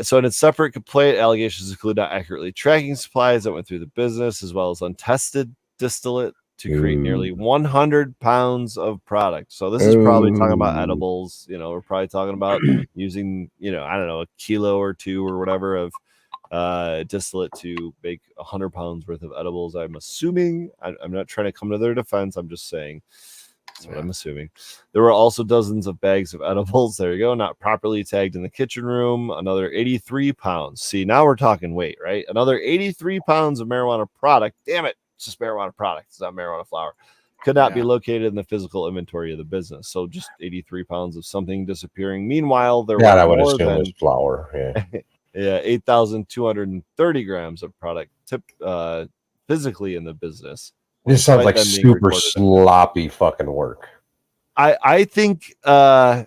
S1: So in a separate complaint, allegations include not accurately tracking supplies that went through the business, as well as untested distillate to create nearly 100 pounds of product. So this is probably talking about edibles. We're probably talking about using, I don't know, a kilo or two or whatever of distillate to make 100 pounds worth of edibles. I'm assuming. I'm not trying to come to their defense. I'm just saying. That's what I'm assuming. There were also dozens of bags of edibles. There you go. Not properly tagged in the kitchen room. Another 83 pounds. See, now we're talking weight, right? Another 83 pounds of marijuana product. Damn it. It's just marijuana product. It's not marijuana flower. Could not be located in the physical inventory of the business. So just 83 pounds of something disappearing. Meanwhile, there
S2: I would assume it was flour. Yeah.
S1: Yeah, 8,230 grams of product physically in the business.
S2: This sounds like
S1: them being
S2: super
S1: recorded.
S2: sloppy fucking work.
S1: I think the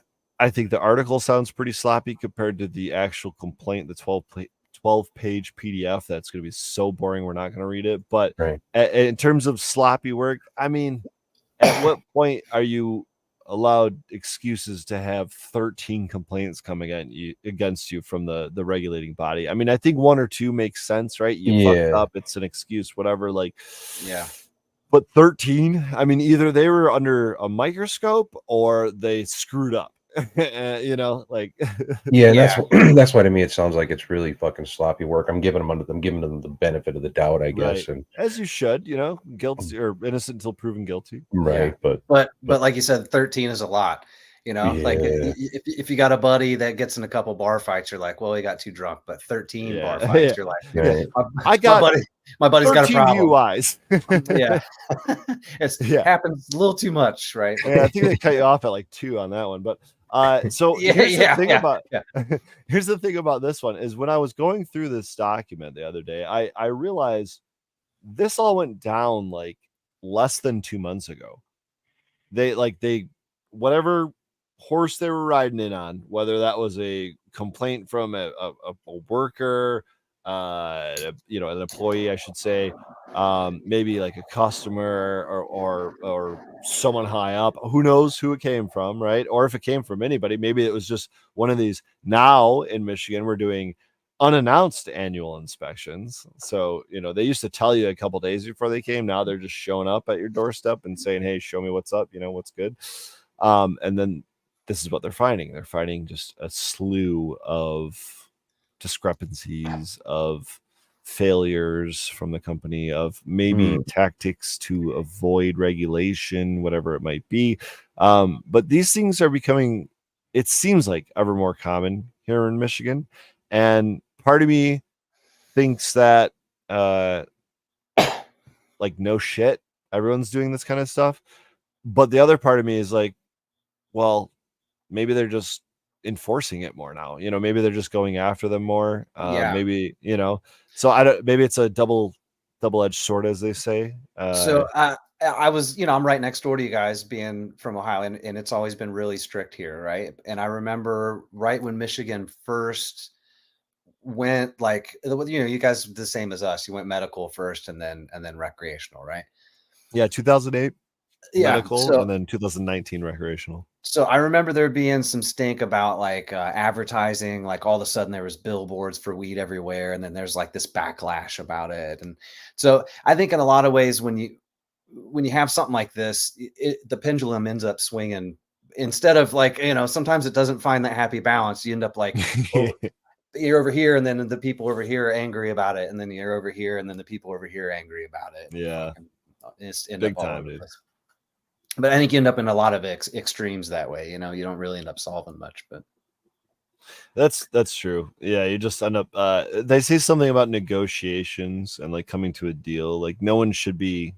S1: article sounds pretty sloppy compared to the actual complaint, the 12-page PDF. That's going to be so boring. We're not going to read it. But
S2: Right.
S1: in terms of sloppy work, I mean, at what point are you allowed excuses to have 13 complaints come against you from the regulating body? I mean, I think 1 or 2 makes sense, right? You fucked up, it's an excuse, whatever. Like,
S3: yeah.
S1: But 13, I mean, either they were under a microscope or they screwed up. You know, like
S2: yeah,
S3: Yeah.
S2: that's why to me it sounds like it's really fucking sloppy work. I'm giving them the benefit of the doubt, I guess,
S1: right.
S2: and
S1: As you should, you know, guilty or innocent until proven guilty.
S2: right.
S3: Yeah.
S2: But
S3: But like you said, 13 is a lot. You know, like
S2: Yeah.
S3: if you got a buddy that gets in a couple bar fights, you're like, well, he got too drunk. But 13 bar
S1: Yeah.
S3: fights, you're like,
S2: Right.
S1: I got
S3: my buddy's got a
S1: 13
S3: problem.
S1: DUIs.
S3: Yeah.
S1: Yeah.
S3: Happens a little too much, right?
S1: Yeah, I think they cut you off at like 2 on that one. But so
S3: Yeah,
S1: here's the thing
S3: yeah,
S1: about
S3: yeah.
S1: here's the thing about this one is when I was going through this document the other day, I realized this all went down like less than 2 months ago. They whatever horse they were riding in on, whether that was a complaint from a worker, you know, an employee, I should say, maybe like a customer or someone high up, who knows who it came from, right? Or if it came from anybody, maybe it was just one of these. Now in Michigan, we're doing unannounced annual inspections. So, you know, they used to tell you a couple days before they came. Now they're just showing up at your doorstep and saying, hey, show me what's up, you know, what's good. And then this is what they're finding. They're finding just a slew of discrepancies, of failures from the company, of maybe tactics to avoid regulation, whatever it might be. But these things are becoming, it seems like, ever more common here in Michigan. And part of me thinks that like, no shit, everyone's doing this kind of stuff. But the other part of me is like, well, maybe they're just enforcing it more now. You know, maybe they're just going after them more.
S3: Yeah.
S1: Maybe, you know, so I don't, maybe it's a double-edged sword, as they say.
S3: So I was, you know, I'm right next door to you guys, being from Ohio, and it's always been really strict here, right? And I remember right when Michigan first went, like, you know, you guys the same as us. You went medical first, and then recreational, right?
S1: Yeah, 2008
S3: Yeah.
S1: medical, and then 2019 recreational.
S3: So I remember there being some stink about like advertising, like all of a sudden there was billboards for weed everywhere, and then there's like this backlash about it. And so I think in a lot of ways, when you have something like this, the pendulum ends up swinging. Instead of, like, you know, sometimes it doesn't find that happy balance. You end up like, oh, you're over here, and then the people over here are angry about it, and then you're over here, and then the people over here are angry about it.
S1: Yeah,
S3: it's end
S1: big
S3: up all
S1: time,
S3: over the
S1: dude.
S3: place. But I think you end up in a lot of extremes that way. You know, you don't really end up solving much. But
S1: that's true. Yeah, you just end up. They say something about negotiations and like coming to a deal. Like no one should be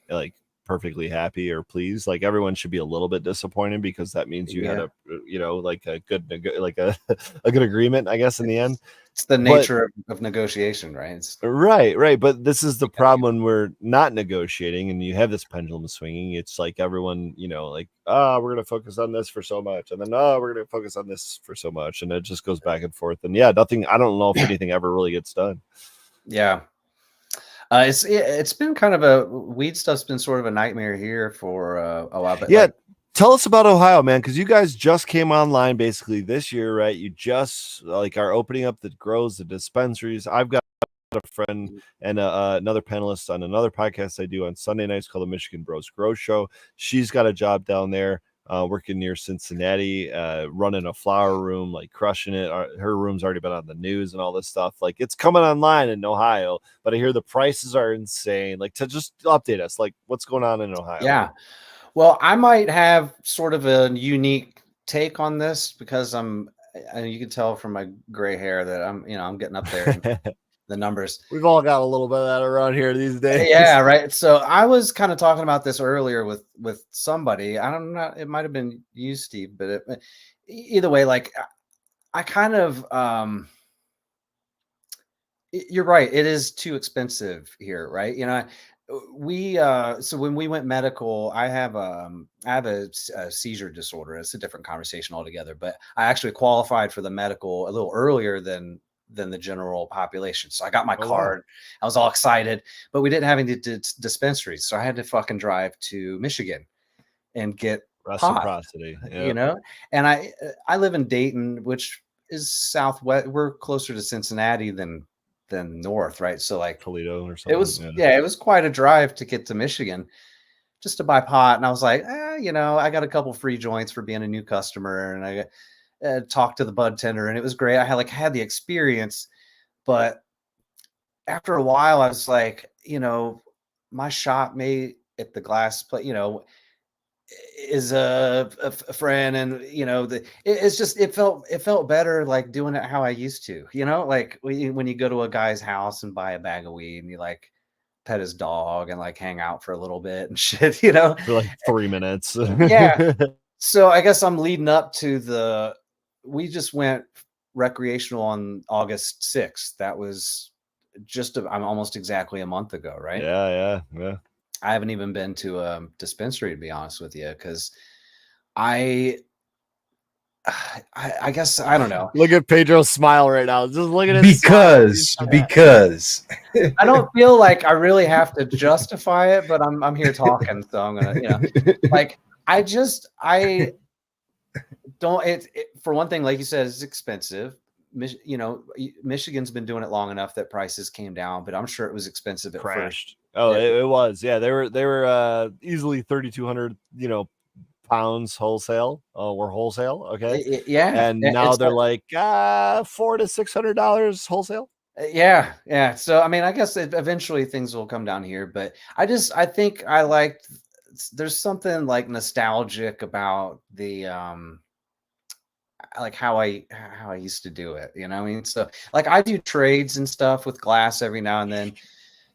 S1: like perfectly happy or pleased. Like everyone should be a little bit disappointed, because that means you had a, you know, like a good a good agreement, I guess, in the end.
S3: It's the nature of negotiation, right?
S1: Right. But this is the problem when we're not negotiating and you have this pendulum swinging. It's like everyone, you know, like, we're going to focus on this for so much. And then, we're going to focus on this for so much. And it just goes back and forth. And yeah, nothing, I don't know if anything ever really gets done.
S3: Yeah. It's been kind of a, weed stuff's been sort of a nightmare here for a while. But
S1: yeah. Tell us about Ohio, man, because you guys just came online basically this year, right? You just like are opening up the grows, the dispensaries. I've got a friend and another panelist on another podcast I do on Sunday nights called the Michigan Bros Grow Show. She's got a job down there working near Cincinnati, running a flower room, like crushing it. Her room's already been on the news and all this stuff. Like it's coming online in Ohio, but I hear the prices are insane. Like, to just update us, like what's going on in Ohio?
S3: Yeah. Well, I might have sort of a unique take on this because you can tell from my gray hair that I'm getting up there in the numbers.
S1: We've all got a little bit of that around here these days.
S3: Yeah, right. So I was kind of talking about this earlier with somebody. I don't know. It might have been you, Steve, but either way, like I kind of You're right. It is too expensive here, right? You know, we so when we went medical, I have a seizure disorder. It's a different conversation altogether, but I actually qualified for the medical a little earlier than the general population. So I got my
S1: Oh wow,
S3: card. I was all excited, but we didn't have any dispensaries, so I had to fucking drive to Michigan and get pot,
S1: reciprocity.
S3: you
S1: Yeah,
S3: know. And I live in Dayton, which is southwest. We're closer to Cincinnati than north, right? So like
S1: Toledo or
S3: it
S1: something.
S3: was,
S1: Yeah,
S3: yeah, it was quite a drive to get to Michigan just to buy pot. And I was like, you know, I got a couple free joints for being a new customer, and I talked to the bud tender, and it was great. I had the experience, but after a while, I was like, you know, my shop mate at the glass plate, you know, is a friend, and you know it's just it felt better like doing it how I used to, you know, like when you go to a guy's house and buy a bag of weed and you like pet his dog and like hang out for a little bit and shit, you know.
S1: for like 3 minutes.
S3: Yeah, so I guess I'm leading up to we just went recreational on August 6th. That was I'm almost exactly a month ago, right?
S1: Yeah, yeah, yeah.
S3: I haven't even been to a dispensary, to be honest with you, because I I guess I don't know.
S1: Look at Pedro's smile right now. Just look at his smile.
S2: Because
S3: I don't feel like I really have to justify it, but I'm here talking, so I'm gonna, you know, like I don't. For one thing, like you said, it's expensive. You know, Michigan's been doing it long enough that prices came down, but I'm sure it was expensive at first.
S1: Crashed. Oh, it was. Yeah, they were easily 3,200, pounds wholesale, or wholesale. Okay.
S3: Yeah,
S1: And now
S3: it's
S1: they're like $400 to $600 wholesale.
S3: yeah. So I mean, I guess eventually things will come down here, but I think I like. There's something like nostalgic about the like how I used to do it. You know what I mean? So like I do trades and stuff with glass every now and then,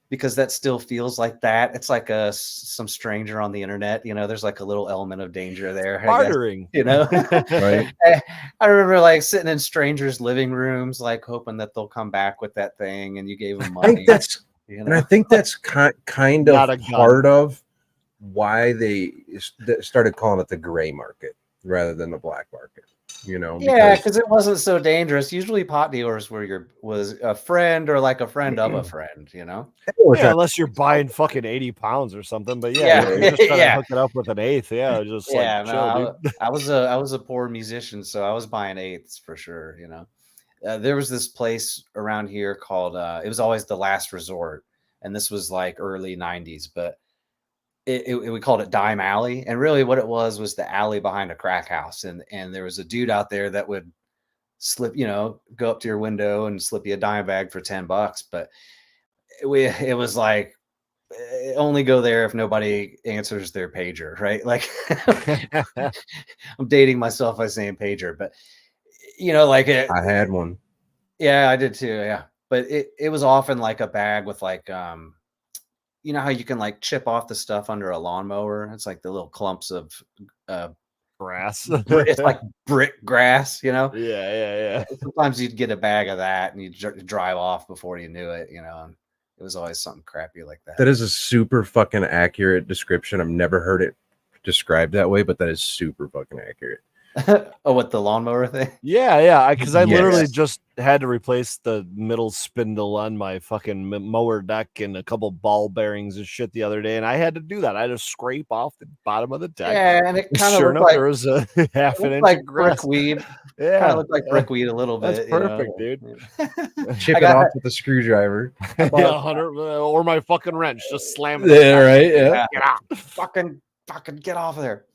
S3: because that still feels like that. It's like some stranger on the internet, you know, there's like a little element of danger there, I guess,
S1: Bartering.
S3: you know.
S2: right.
S3: I remember like sitting in strangers' living rooms, like hoping that they'll come back with that thing, and you gave them
S2: I think
S3: money.
S2: that's
S3: You
S2: and I
S3: know?
S2: think that's kind
S1: Not
S2: of
S1: a gun.
S2: part of why they started calling it the gray market rather than the black market. You know,
S3: Yeah, because it wasn't so dangerous. Usually, pot dealers was a friend or like a friend of a friend. You know.
S1: Yeah, unless you're buying fucking 80 pounds or something. But yeah,
S3: Yeah,
S1: you're just trying to
S3: yeah,
S1: hook it up with an eighth. Yeah, just like
S3: yeah.
S1: chill,
S3: No,
S1: dude.
S3: I was a poor musician, so I was buying eighths for sure. You know, there was this place around here called. It was always the last resort, and this was like early '90s, but we called it Dime Alley, and really what it was the alley behind a crack house, and there was a dude out there that would slip, you know, go up to your window and slip you a dime bag for $10. But it was like only go there if nobody answers their pager, right? Like I'm dating myself by saying pager, but you know, like
S2: I had one.
S3: yeah, I did too. Yeah. But it was often like a bag with like you know how you can like chip off the stuff under a lawnmower? It's like the little clumps of uh
S1: Grass.
S3: it's like brick grass, you know.
S1: Yeah.
S3: Sometimes you'd get a bag of that and you'd drive off before you knew it, you know. And it was always something crappy like that.
S2: That is a super fucking accurate description. I've never heard it described that way, but that is super fucking accurate.
S3: Oh, what, the lawnmower thing?
S1: Yeah. Because I literally
S2: Yes.
S1: just had to replace the middle spindle on my fucking mower deck and a couple ball bearings and shit the other day, and I had to do that. I had to scrape off the bottom of the deck.
S3: Yeah, and it kind of
S1: Sure
S3: looked
S1: enough,
S3: like
S1: there was a half an inch
S3: like
S1: of grass.
S3: brickweed.
S1: Yeah,
S3: Kind of looked like brickweed a little
S1: that's
S3: bit.
S1: perfect,
S3: You
S1: dude.
S3: know?
S2: Chip
S3: I
S2: it
S3: got
S2: off with a screwdriver.
S1: Yeah, 100, or my fucking wrench, just slam it.
S2: Yeah, right. Yeah.
S1: Get out.
S3: fucking get off of there.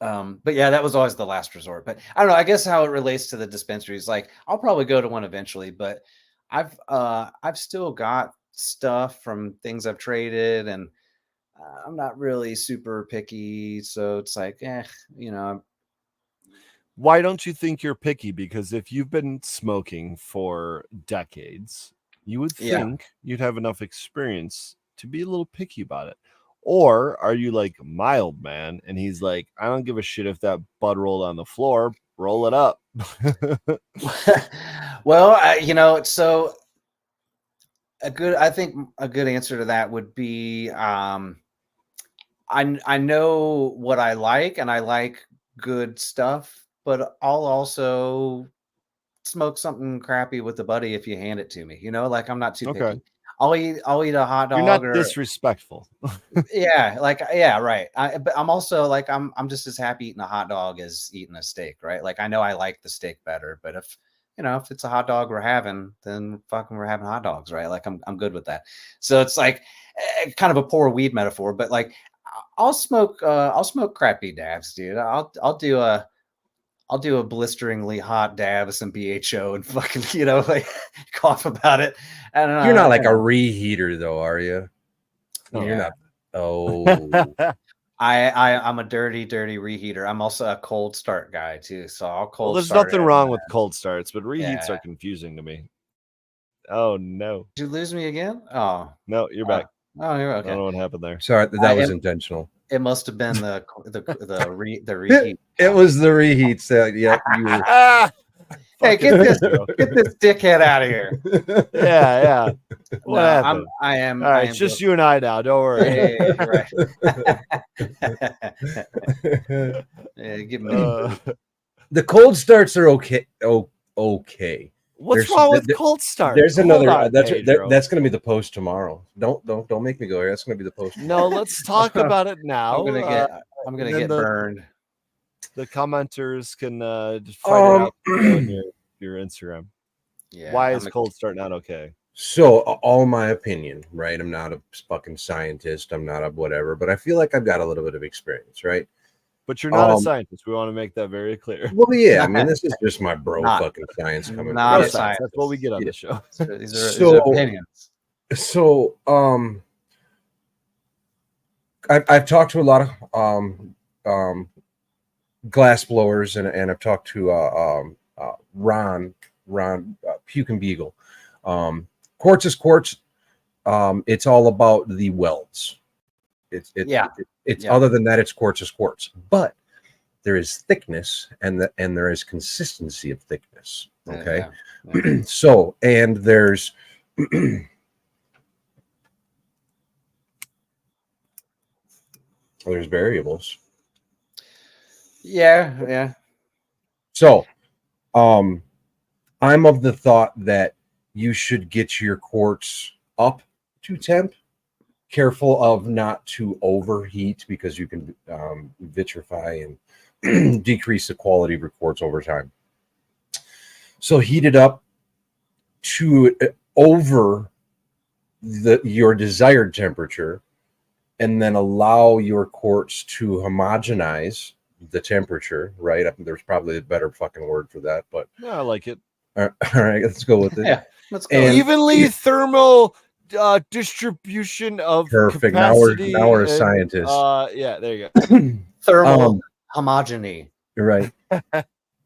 S3: But yeah, that was always the last resort. But I don't know, I guess how it relates to the dispensaries, like I'll probably go to one eventually, but I've still got stuff from things I've traded, and I'm not really super picky, so it's like you know.
S1: Why don't you think you're picky? Because if you've been smoking for decades, you would
S3: Yeah.
S1: think you'd have enough experience to be a little picky about it. Or are you like mild man and he's like, I don't give a shit if that bud rolled on the floor, roll it up.
S3: Well, you know, so I think a good answer to that would be I know what I like, and I like good stuff, but I'll also smoke something crappy with a buddy if you hand it to me. You know, like I'm not too
S1: Okay.
S3: picky. I'll eat a hot
S1: You're
S3: dog
S1: not
S3: or
S1: disrespectful.
S3: yeah, like yeah, right. But I'm also like I'm just as happy eating a hot dog as eating a steak, right? Like I know I like the steak better, but if if it's a hot dog we're having, then fucking we're having hot dogs, right? Like I'm good with that. So it's like kind of a poor weed metaphor, but like I'll smoke crappy dabs, dude. I'll do a blisteringly hot dab of some BHO and fucking, like cough about it. I don't know.
S2: You're not like a reheater, though, are you?
S1: No.
S2: You're not. Oh,
S3: I'm a dirty reheater. I'm also a cold start guy too, so I'll cold
S1: Well, there's
S3: start
S1: nothing
S3: it.
S1: wrong with cold starts, but reheats
S3: Yeah.
S1: are confusing to me. Oh no.
S3: Did you lose me again? Oh,
S1: No, you're back.
S3: oh, you're
S1: I
S3: okay.
S1: don't know what happened there.
S2: sorry, that was intentional.
S3: It must have been the reheat.
S2: It was the reheats. Yeah, you were.
S3: Hey, get this dickhead out of here.
S1: Yeah. What happened?
S3: I am.
S1: All right, it's just you and I now. Don't worry.
S3: Hey, right. Yeah, give me
S2: The cold starts are okay. Oh, okay.
S1: What's wrong with cold start?
S2: There's another.
S1: On,
S2: that's going to be the post tomorrow. Don't make me go here. That's going to be the post.
S1: No, let's talk about it now.
S3: I'm gonna get burned.
S1: The commenters can just find it out on your Instagram.
S3: Yeah.
S1: Why is cold start not okay?
S2: So, all my opinion, right? I'm not a fucking scientist. I'm not a whatever, but I feel like I've got a little bit of experience, right?
S1: But you're not a scientist. We want to make that very clear.
S2: Well, yeah. I mean, this is just my fucking science coming.
S3: Not
S1: No
S3: a
S1: science. That's what we get on the show.
S3: These are opinions.
S2: So, I've talked to a lot of glass blowers, and I've talked to Ron Puke and Beagle. Quartz is quartz. It's all about the welds. It's other than that, it's quartz is quartz. But there is thickness and there is consistency of thickness. Okay. Yeah. So, and there's there's variables.
S3: Yeah.
S2: So, I'm of the thought that you should get your quartz up to temp. Careful of not to overheat because you can vitrify and decrease the quality of your quartz over time. So heat it up to over your desired temperature, and then allow your quartz to homogenize the temperature. Right? There's probably a better fucking word for that, but
S1: I like it.
S2: All right, let's go with it.
S3: Yeah, let's go.
S1: Evenly thermal distribution of
S2: perfect.
S1: Capacity
S2: now we're a scientist.
S1: Yeah, there you go.
S3: Thermal homogeny.
S2: Right.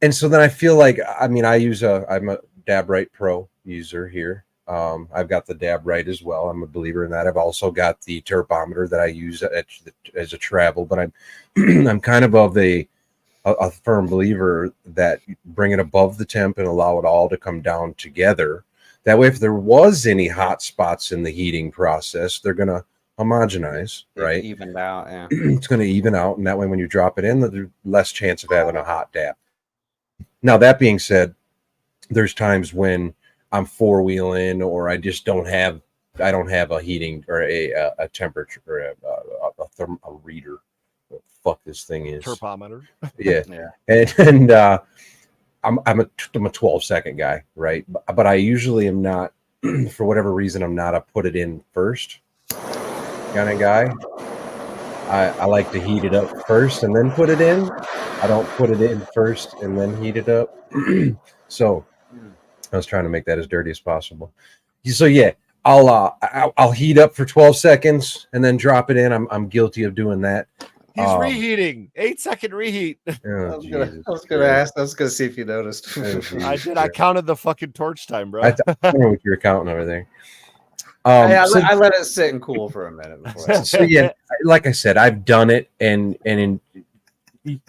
S2: And so then I feel like, I'm a DabRite Pro user here. I've got the DabRite as well. I'm a believer in that. I've also got the turbometer that I use as a travel, but I'm kind of a firm believer that bring it above the temp and allow it all to come down together. That way, if there was any hot spots in the heating process, they're going to homogenize, right?
S3: Evened out, yeah.
S2: It's going to even out, and that way, when you drop it in, there's less chance of having a hot dab. Now, that being said, there's times when I'm four-wheeling or I just don't have a heating or a temperature or a reader. What the fuck this thing is?
S1: Turbometer.
S2: Yeah. And I'm a 12-second guy, right? But I usually am not, for whatever reason, I'm not a put it in first kind of guy. I like to heat it up first and then put it in. I don't put it in first and then heat it up. So I was trying to make that as dirty as possible. So yeah, I'll heat up for 12 seconds and then drop it in. I'm guilty of doing that.
S1: He's reheating. 8-second reheat.
S3: I was gonna ask. I was gonna see if you noticed.
S1: I did. I counted the fucking torch time, bro.
S2: I don't know what you were counting over there.
S3: I let it sit and cool for a minute before.
S2: So yeah, like I said, I've done it, and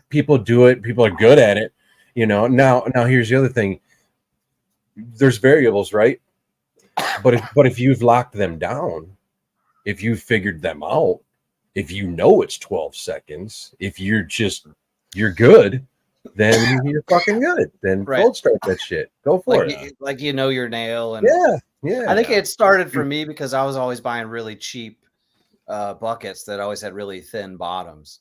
S2: people do it. People are good at it. Now here's the other thing. There's variables, right? but if you've locked them down, if you figured them out, if you know it's 12 seconds, if you're good, then you're fucking good. Then
S3: Right.
S2: cold start that shit. Go for it.
S3: Like you know your nail. And
S2: Yeah.
S3: I think it started for me because I was always buying really cheap buckets that always had really thin bottoms.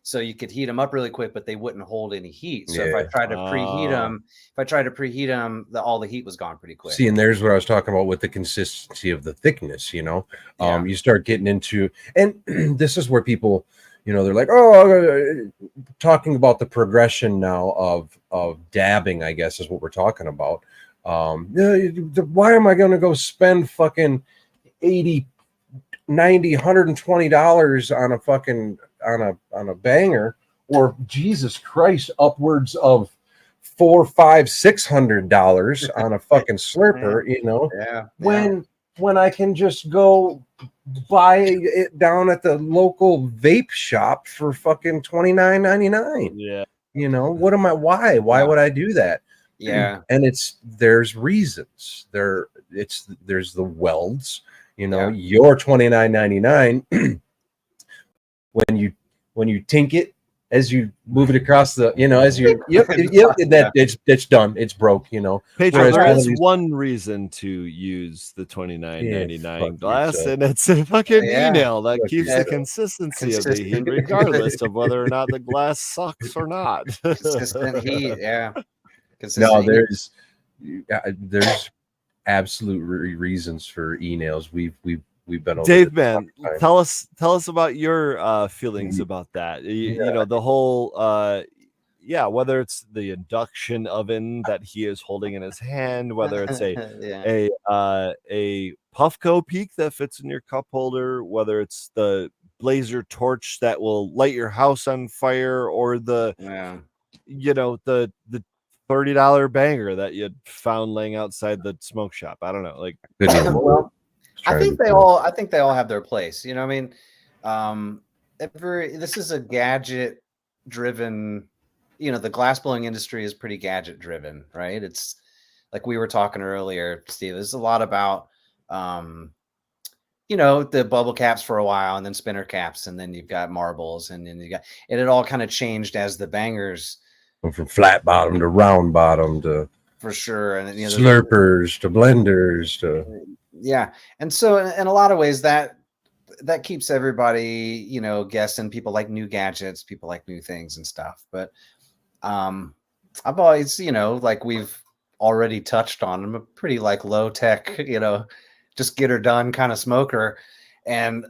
S3: So you could heat them up really quick, but they wouldn't hold any heat. So if I tried to preheat them, all the heat was gone pretty quick.
S2: See, and there's what I was talking about with the consistency of the thickness, you know. You start getting into, and this is where people, you know, they're like, oh, talking about the progression now of dabbing, I guess is what we're talking about. Why am I going to go spend fucking 80, 90, $120 on a fucking on a banger, or Jesus Christ, upwards of $400, $500, $600 on a fucking slurper, you know? When I can just go buy it down at the local vape shop for fucking $29.99.
S1: Yeah.
S2: You know, why would I do that?
S3: Yeah.
S2: And there's reasons. There's the welds, you know, your $29.99 when you tink it as you move it across the, you know, as you it's done, it's broke, you know.
S1: Pedro, there is one reason to use the $29.99 glass, and it's a fucking e-nail that keeps the consistency of the heat, regardless of whether or not the glass sucks or not.
S3: Consistent heat,
S2: there's absolute reasons for e-nails. We've been over
S1: Dave, man, tell us about your feelings about that. You know, the whole whether it's the induction oven that he is holding in his hand, whether it's a Puffco Peak that fits in your cup holder, whether it's the Blazer torch that will light your house on fire, or the you know, the $30 banger that you found laying outside the smoke shop. I don't know, like
S3: well, I think they all have their place. You know, I mean, this is a gadget driven, you know, the glass blowing industry is pretty gadget driven, right? It's like we were talking earlier, Steve, there's a lot about, you know, the bubble caps for a while, and then spinner caps, and then you've got marbles, and then it all kind of changed as the bangers
S2: went from flat bottom to round bottom to
S3: for sure, and you know,
S2: slurpers to blenders to
S3: and so in a lot of ways that keeps everybody, you know, guessing. People like new gadgets, people like new things and stuff, but I've always, you know, like we've already touched on, I'm a pretty like low tech, you know, just get her done kind of smoker. And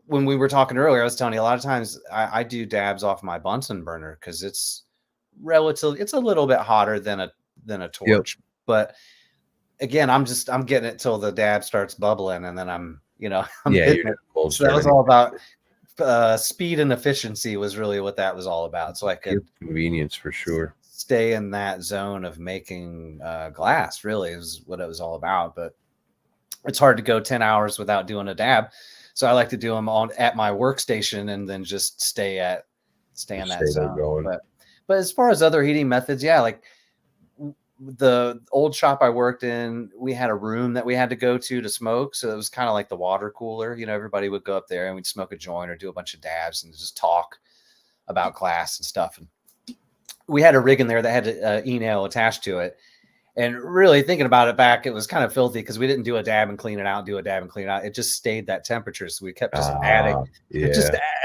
S3: when we were talking earlier, I was telling you a lot of times I do dabs off my Bunsen burner because it's a little bit hotter than a torch, but again, I'm getting it till the dab starts bubbling, and then I'm so that was all about speed and efficiency was really what that was all about. So I could
S2: convenience for sure
S3: stay in that zone of making glass. Really is what it was all about. But it's hard to go 10 hours without doing a dab, so I like to do them at my workstation and then just stay in that zone. But as far as other heating methods, like the old shop I worked in, we had a room that we had to go to smoke. So it was kind of like the water cooler. You know, everybody would go up there and we'd smoke a joint or do a bunch of dabs and just talk about glass and stuff. And we had a rig in there that had an e-nail attached to it. And really thinking about it back, it was kind of filthy because we didn't do a dab and clean it out, It just stayed that temperature. So we kept just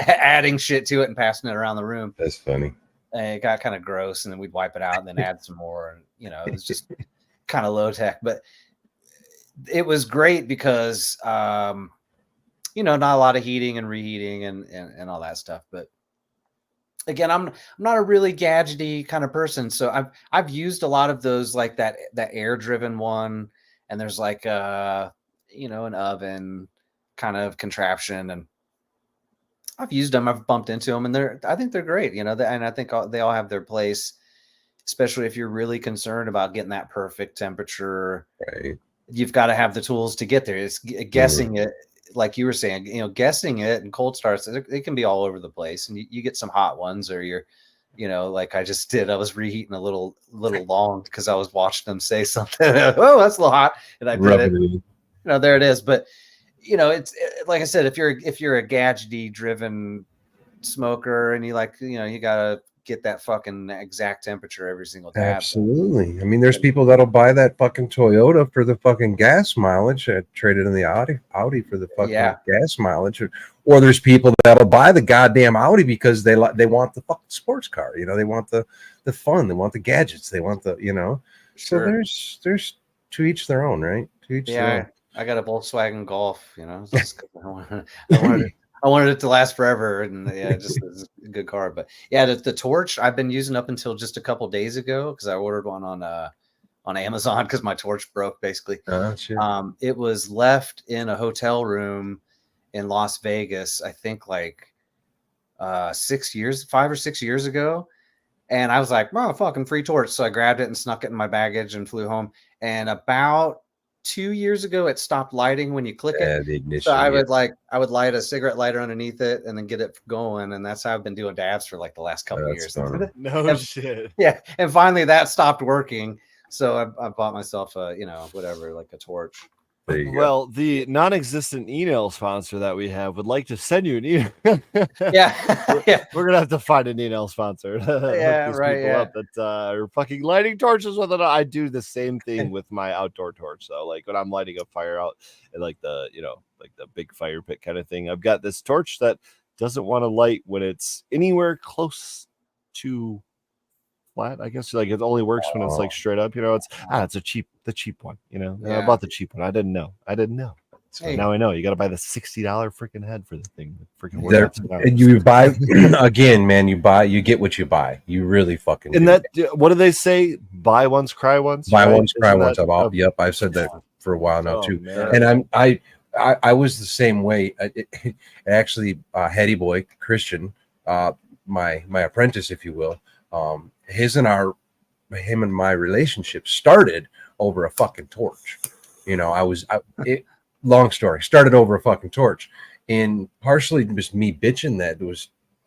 S3: adding shit to it and passing it around the room.
S2: That's funny.
S3: And it got kind of gross, and then we'd wipe it out and then add some more. And, you know, it was just kind of low tech, but it was great because, you know, not a lot of heating and reheating and all that stuff. But again, I'm not a really gadgety kind of person. So I've used a lot of those, like that air driven one. And there's like, you know, an oven kind of contraption, and I've used them. I've bumped into them, and I think they're great, you know, and I think they all have their place, especially if you're really concerned about getting that perfect temperature.
S2: Right.
S3: You've got to have the tools to get there. It's guessing it, like you were saying, you know, guessing it and cold starts, it can be all over the place, and you get some hot ones, or you're you know, like I just did. I was reheating a little long because I was watching them say something. Oh, that's a little hot, and I did it. You know, there it is. But you know, like I said, if you're a gadgety driven smoker and you like, you know, you gotta get that fucking exact temperature every single dab.
S2: Absolutely. I mean, there's people that'll buy that fucking Toyota for the fucking gas mileage, traded in the Audi for the fucking gas mileage, or there's people that'll buy the goddamn Audi because they want the fucking sports car. You know, they want the fun, they want the gadgets, they want the, you know. Sure. So there's to each their own, right? To each their own.
S3: I got a Volkswagen Golf, you know, just I wanted it to last forever, and yeah, just it's a good car. But yeah, the torch I've been using up until just a couple days ago because I ordered one on Amazon because my torch broke basically.
S2: Oh, shit.
S3: It was left in a hotel room in Las Vegas, I think like 5 or 6 years ago. And I was like, oh, fucking free torch. So I grabbed it and snuck it in my baggage and flew home. And about 2 years ago, it stopped lighting when you click it.
S2: The ignition,
S3: so I would light a cigarette lighter underneath it and then get it going. And that's how I've been doing dabs for like the last couple of years.
S1: No shit.
S3: Yeah. And finally that stopped working. So I bought myself a, you know, whatever, like a torch.
S1: Well, the non-existent email sponsor that we have would like to send you an email. We're gonna have to find an email sponsor. Up that are fucking lighting torches with it. I do the same thing with my outdoor torch. So, like when I'm lighting a fire out and like the, you know, like the big fire pit kind of thing, I've got this torch that doesn't want to light when it's anywhere close to flat. I guess like it only works when it's like straight up, you know. It's the cheap one, you know. I bought the cheap one. I didn't know. So now I know. You got to buy the $60 freaking head for the thing.
S2: And you buy again, man. You get what you buy. You really fucking.
S1: And that, what do they say? Buy once, cry once.
S2: Buy once, cry once. Yep, I've said that for a while now too. Man. And I was the same way. Actually, Hetty boy Christian, my apprentice, if you will. Him and my relationship started over a fucking torch. You know, long story, started over a fucking torch, and partially just me bitching that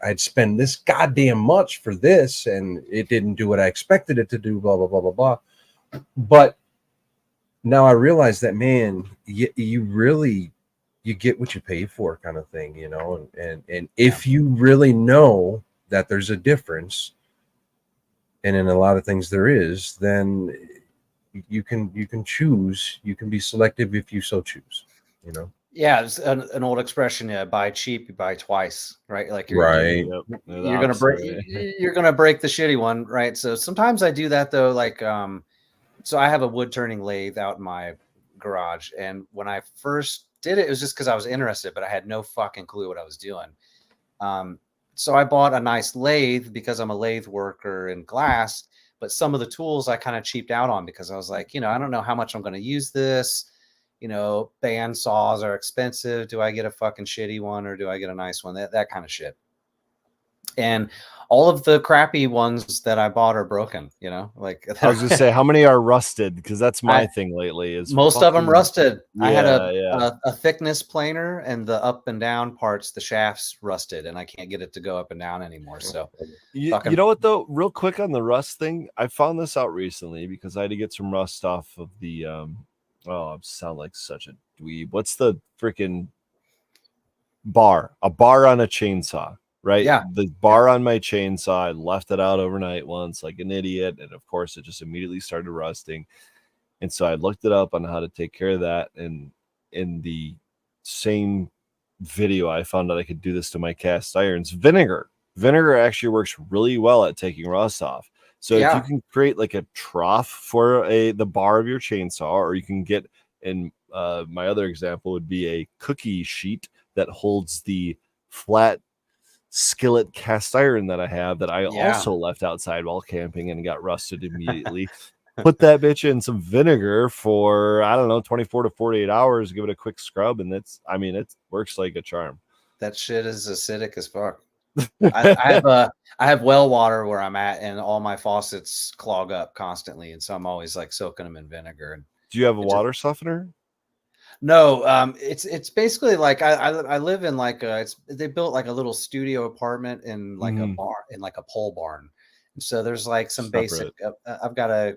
S2: I'd spend this goddamn much for this and it didn't do what I expected it to do, blah, blah, blah, blah, blah. But now I realize that, man, you really, you get what you pay for kind of thing, you know, and if you really know that there's a difference, and in a lot of things there is, then you can choose. You can be selective if you so choose. You know.
S3: Yeah, it's an old expression. Yeah, buy cheap, you buy twice, right? Like you're gonna break the shitty one, right? So sometimes I do that though. Like, so I have a wood turning lathe out in my garage, and when I first did it, it was just because I was interested, but I had no fucking clue what I was doing. So I bought a nice lathe because I'm a lathe worker in glass, but some of the tools I kind of cheaped out on because I was like, you know, I don't know how much I'm going to use this. You know, band saws are expensive. Do I get a fucking shitty one or do I get a nice one? That kind of shit. And all of the crappy ones that I bought are broken, you know, like
S1: I was gonna say, how many are rusted? Because that's my thing lately is
S3: most of them rusted. I had a thickness planer and the up and down parts, the shafts rusted, and I can't get it to go up and down anymore. So
S1: you know what though, real quick on the rust thing, I found this out recently because I had to get some rust off of the I sound like such a dweeb. What's the freaking bar? A bar on a chainsaw. Right.
S3: Yeah.
S1: The bar on my chainsaw, I left it out overnight once like an idiot. And of course, it just immediately started rusting. And so I looked it up on how to take care of that. And in the same video, I found out I could do this to my cast irons. Vinegar actually works really well at taking rust off. So if you can create like a trough for the bar of your chainsaw, or you can get, in my other example would be a cookie sheet that holds the flat skillet cast iron that I have that I also left outside while camping and got rusted immediately. Put that bitch in some vinegar for, I don't know, 24 to 48 hours, give it a quick scrub, and it works like a charm.
S3: That shit is acidic as fuck. I have well water where I'm at, and all my faucets clog up constantly, and so I'm always like soaking them in vinegar. And
S1: do you have a water softener?
S3: No, it's basically like I live in like they built like a little studio apartment in like a barn, in like a pole barn. So there's like some basic. I've got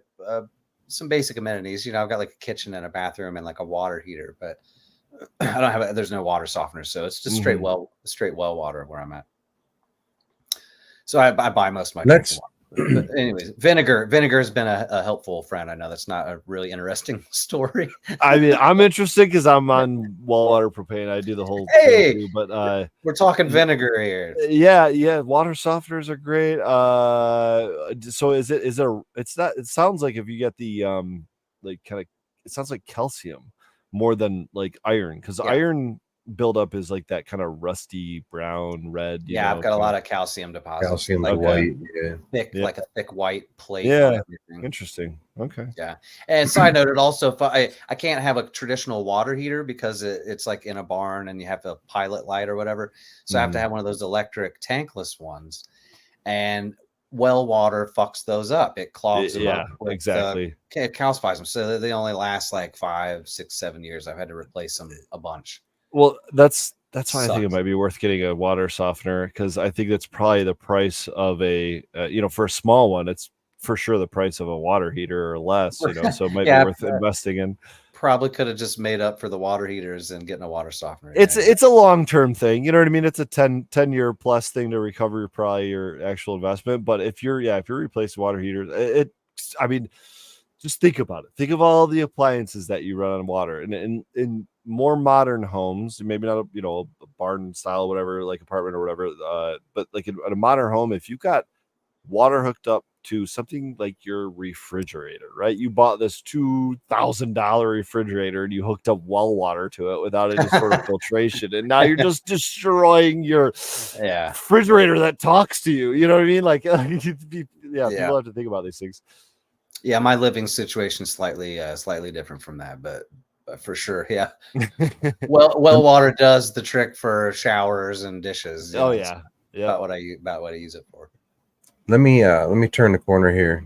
S3: some basic amenities. You know, I've got like a kitchen and a bathroom and like a water heater, but I don't have. There's no water softener, so it's just straight well water where I'm at. So I buy most of my drinking water. But anyways, vinegar has been a helpful friend. I know that's not a really interesting story.
S1: I mean, I'm interested because I'm on well water propane. I do the whole
S3: hey,
S1: thing too, but
S3: we're talking vinegar here.
S1: Yeah, water softeners are great. So it sounds like if you get the like kind of, it sounds like calcium more than like iron, because iron buildup is like that kind of rusty brown red.
S3: I've got a lot of calcium deposits.
S2: Calcium
S3: like
S2: white,
S3: thick, like a thick white plate.
S1: Yeah, interesting. Okay.
S3: Yeah, and side note, it also I can't have a traditional water heater because it's like in a barn and you have a pilot light or whatever. So I have to have one of those electric tankless ones, and well water fucks those up. It clogs them up. With,
S1: exactly.
S3: It calcifies them, so they only last like 5, 6, 7 years. I've had to replace them a bunch.
S1: Well, that's why I think it might be worth getting a water softener, because I think that's probably the price of a for a small one, it's for sure the price of a water heater or less, so it might be worth investing in.
S3: Probably could have just made up for the water heaters and getting a water softener.
S1: It's a long-term thing, you know what I mean? It's a 10 year plus thing to recover probably your actual investment. But if you're replacing water heaters, I mean, just think about it. Think of all the appliances that you run on water, and in more modern homes, maybe not a barn style, whatever, like apartment or whatever, but like in a modern home, if you've got water hooked up to something like your refrigerator, right? You bought this $2,000 refrigerator and you hooked up well water to it without any sort of filtration, and now you're just destroying your refrigerator that talks to you. You know what I mean? Like, people have to think about these things.
S3: Yeah, my living situation is slightly different from that, but for sure, yeah. well water does the trick for showers and dishes. About what I use it for.
S2: Let me turn the corner here.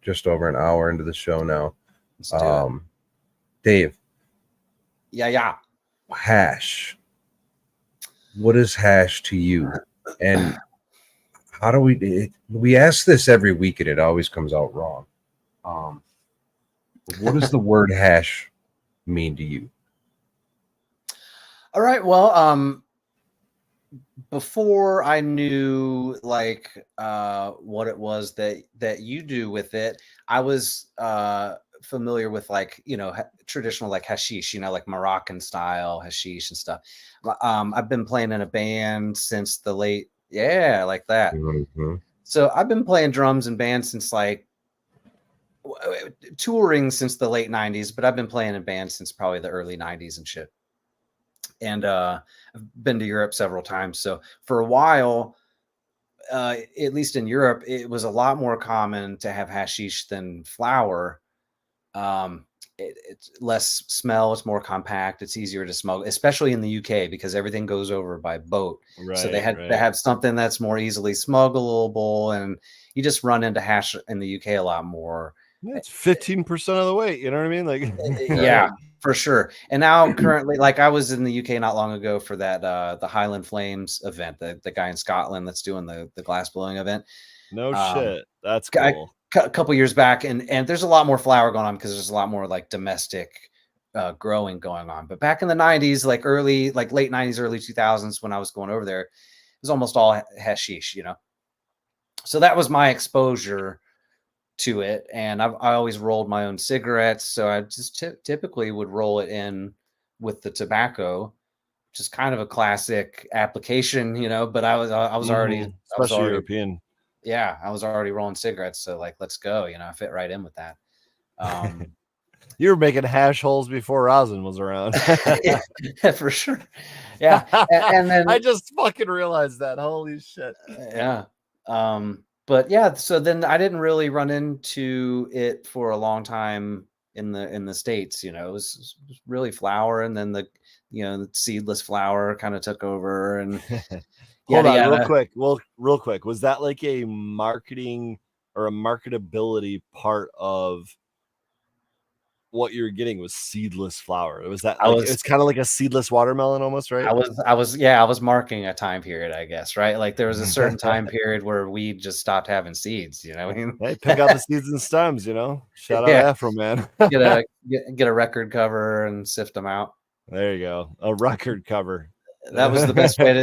S2: Just over an hour into the show now. Dave.
S3: Yeah.
S2: Hash. What is hash to you? And how do we ask this every week and it always comes out wrong. What does the word hash mean to you?
S3: All right. Well, before I knew like what it was that you do with it, I was familiar with like traditional like hashish, like Moroccan style hashish and stuff. I've been playing in a band since the late like that.
S2: Mm-hmm.
S3: So I've been playing drums in bands since like touring since the late 90s, but I've been playing in bands since probably the early 90s and shit. And I've been to Europe several times. So for a while, at least in Europe, it was a lot more common to have hashish than flower. It's less smell, it's more compact, it's easier to smoke, especially in the UK because everything goes over by boat.
S1: Right,
S3: so they have something that's more easily smuggleable, and you just run into hash in the UK a lot more.
S1: It's 15% of the weight, you know what I mean? Like,
S3: yeah, for sure. And now currently, like I was in the UK not long ago for that the Highland Flames event, the guy in Scotland that's doing the glass blowing event.
S1: No shit, that's cool.
S3: A couple years back, and there's a lot more flower going on because there's a lot more like domestic growing going on. But back in the 90s, like late 90s, early 2000s, when I was going over there, it was almost all hashish, So that was my exposure to it, and I always rolled my own cigarettes, so I just typically would roll it in with the tobacco, which is kind of a classic application, But I was already,
S1: especially European.
S3: Yeah, I was already rolling cigarettes, so like, let's go, I fit right in with that.
S1: You were making hash holes before rosin was around.
S3: Yeah, for sure. Yeah, and then
S1: I just fucking realized that. Holy shit.
S3: Yeah. But yeah, so then I didn't really run into it for a long time in the States. It was really flower, and then the seedless flower kind of took over. And
S1: hold on, real quick. Was that like a marketing or a marketability part of what you're getting was seedless flower. It was that
S3: I
S1: like
S3: was-
S1: it's kind of like a seedless watermelon almost, right?
S3: I was marking a time period, I guess, right? Like there was a certain time period where we just stopped having seeds, you know what I mean?
S1: Hey, pick out the seeds and stems, you know. Shout out
S3: Yeah.
S1: Afro Man.
S3: Get a record cover and sift them out.
S1: There you go. A record cover.
S3: That was the best way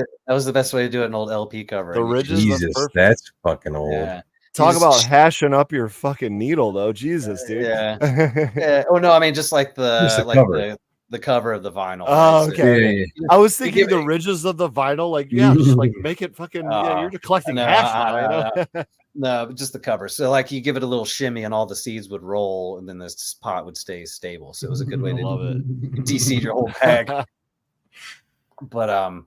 S3: to do it, an old LP cover.
S1: The ridges, that's
S2: Jesus,
S1: perfect.
S2: that's fucking old.
S3: Yeah.
S1: Talk about hashing up your fucking needle, though. Jesus, dude.
S3: Yeah. Oh no, I mean just like
S2: Just
S3: the
S2: the cover.
S3: the cover of the vinyl.
S1: Oh,
S3: right?
S1: okay.
S2: Yeah.
S1: I was thinking
S3: give
S1: the
S3: it-
S1: ridges of the vinyl, like just like make it fucking. Yeah, you're collecting
S3: no,
S1: hash now, you know.
S3: No, but just the cover. So like you give it a little shimmy and all the seeds would roll and then this pot would stay stable. So it was a good way to
S1: Love it.
S3: de-seed your whole bag. But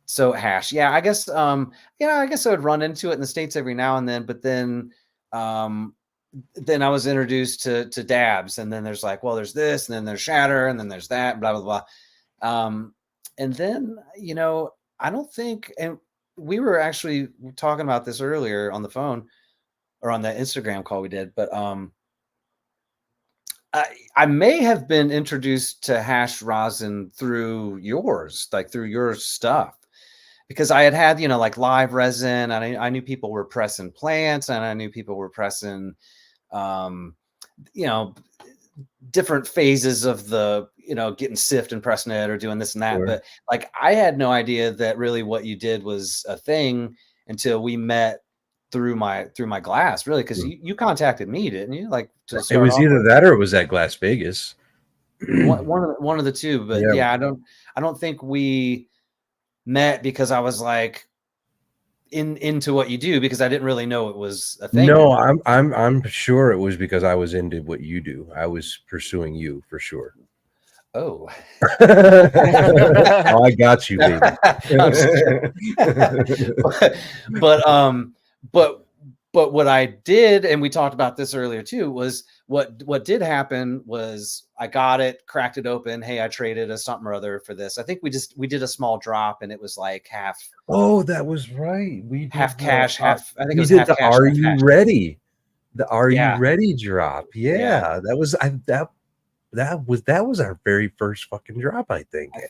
S3: so hash. Yeah, I guess I guess I would run into it in the States every now and then, but then I was introduced to dabs, and then there's like, well, there's this, and then there's shatter, and then there's that, blah blah blah. And then I don't think, and we were actually talking about this earlier on the phone or on that Instagram call we did, but I may have been introduced to hash rosin through yours, like through your stuff, because I had like live resin, and I knew people were pressing plants, and I knew people were pressing, different phases of the, getting sift and pressing it or doing this and that.
S2: Sure.
S3: But like, I had no idea that really what you did was a thing until we met through my glass, really. Cause you contacted me, didn't you? Like
S2: It was either that or it was at Glass Vegas.
S3: one of the two, but
S2: Yeah.
S3: I don't think we met because I was like into what you do, because I didn't really know it was a thing.
S2: No, I'm sure it was because I was into what you do. I was pursuing you for sure.
S3: Oh.
S2: Oh, I got you, baby.
S3: but what I did, and we talked about this earlier too, was what did happen was I got it, cracked it open. Hey, I traded a something or other for this. I think we did a small drop, and it was like half.
S2: Oh, that was right. We did
S3: half cash, half. I think
S2: we
S3: it was
S2: did
S3: half
S2: the
S3: cash.
S2: Are
S3: half
S2: You
S3: cash.
S2: Ready? The Are
S3: Yeah.
S2: You Ready drop. Yeah. That was our very first fucking drop, I think.
S3: I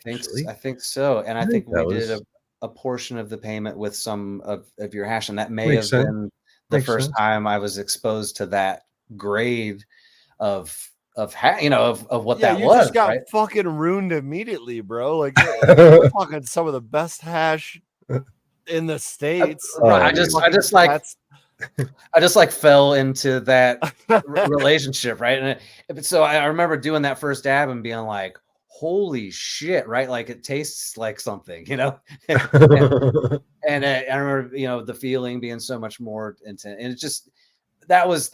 S3: think so. And I think we
S2: that
S3: did
S2: was-
S3: a portion of the payment with some of your hash, and that may
S2: Makes
S3: have
S2: sense.
S3: been the
S2: Makes
S3: first
S2: sense.
S3: time I was exposed to that grade of what that
S1: you
S3: was.
S1: just got
S3: right?
S1: fucking ruined immediately, bro. Like we're talking some of the best hash in the States.
S3: I just like fell into that relationship, right? And so I remember doing that first dab and being like, holy shit, right? Like it tastes like something, and I remember, the feeling being so much more intense, and it just that was.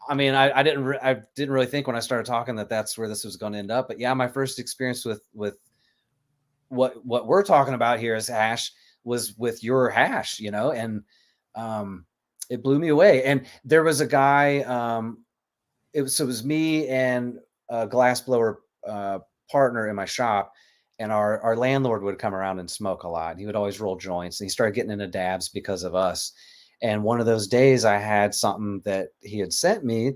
S3: I mean, I didn't really think when I started talking that that's where this was going to end up. But yeah, my first experience with what we're talking about here as hash was with your hash, and it blew me away. And there was a guy. It was me and a glassblower partner in my shop. And our landlord would come around and smoke a lot. He would always roll joints, and he started getting into dabs because of us. And one of those days I had something that he had sent me,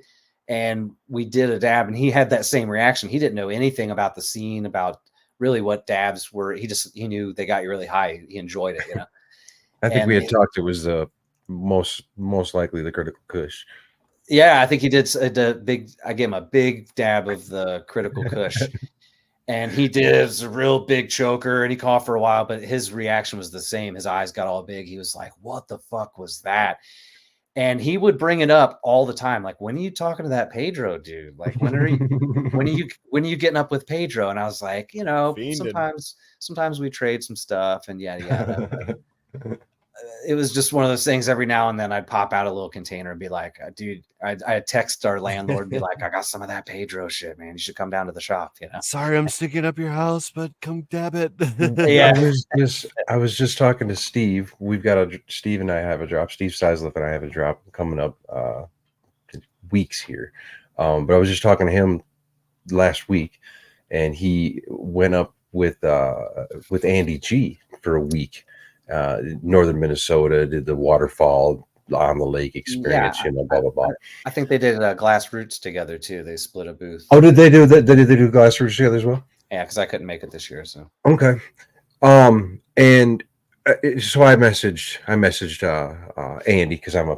S3: and we did a dab, and he had that same reaction. He didn't know anything about the scene, about really what dabs were. He knew they got you really high. He enjoyed it,
S2: I think we had talked. It was most likely the Critical Kush.
S3: Yeah, I think he did I gave him a big dab of the Critical Kush. And he did a real big choker, and he coughed for a while, but his reaction was the same. His eyes got all big. He was like, what the fuck was that? And he would bring it up all the time. Like, when are you talking to that Pedro dude? Like, when are you getting up with Pedro? And I was like, sometimes we trade some stuff and yada yada. It was just one of those things. Every now and then I'd pop out a little container and be like, dude, I'd text our landlord and be like, I got some of that Pedro shit, man. You should come down to the shop,
S1: Sorry, I'm sticking up your house, but come dab it.
S3: Yeah.
S2: I was just talking to Steve. Steve and I have a drop. Steve Sizeliff and I have a drop coming up weeks here. But I was just talking to him last week, and he went up with Andy G for a week. Northern Minnesota, did the waterfall, on the lake experience, you know, blah blah blah.
S3: I think they did Glass Roots together too. They split a booth.
S2: Oh, did they do that? Did they do Glass Roots together as well?
S3: Yeah, because I couldn't make it this year. So
S2: Okay. And so I messaged Andy, because I'm a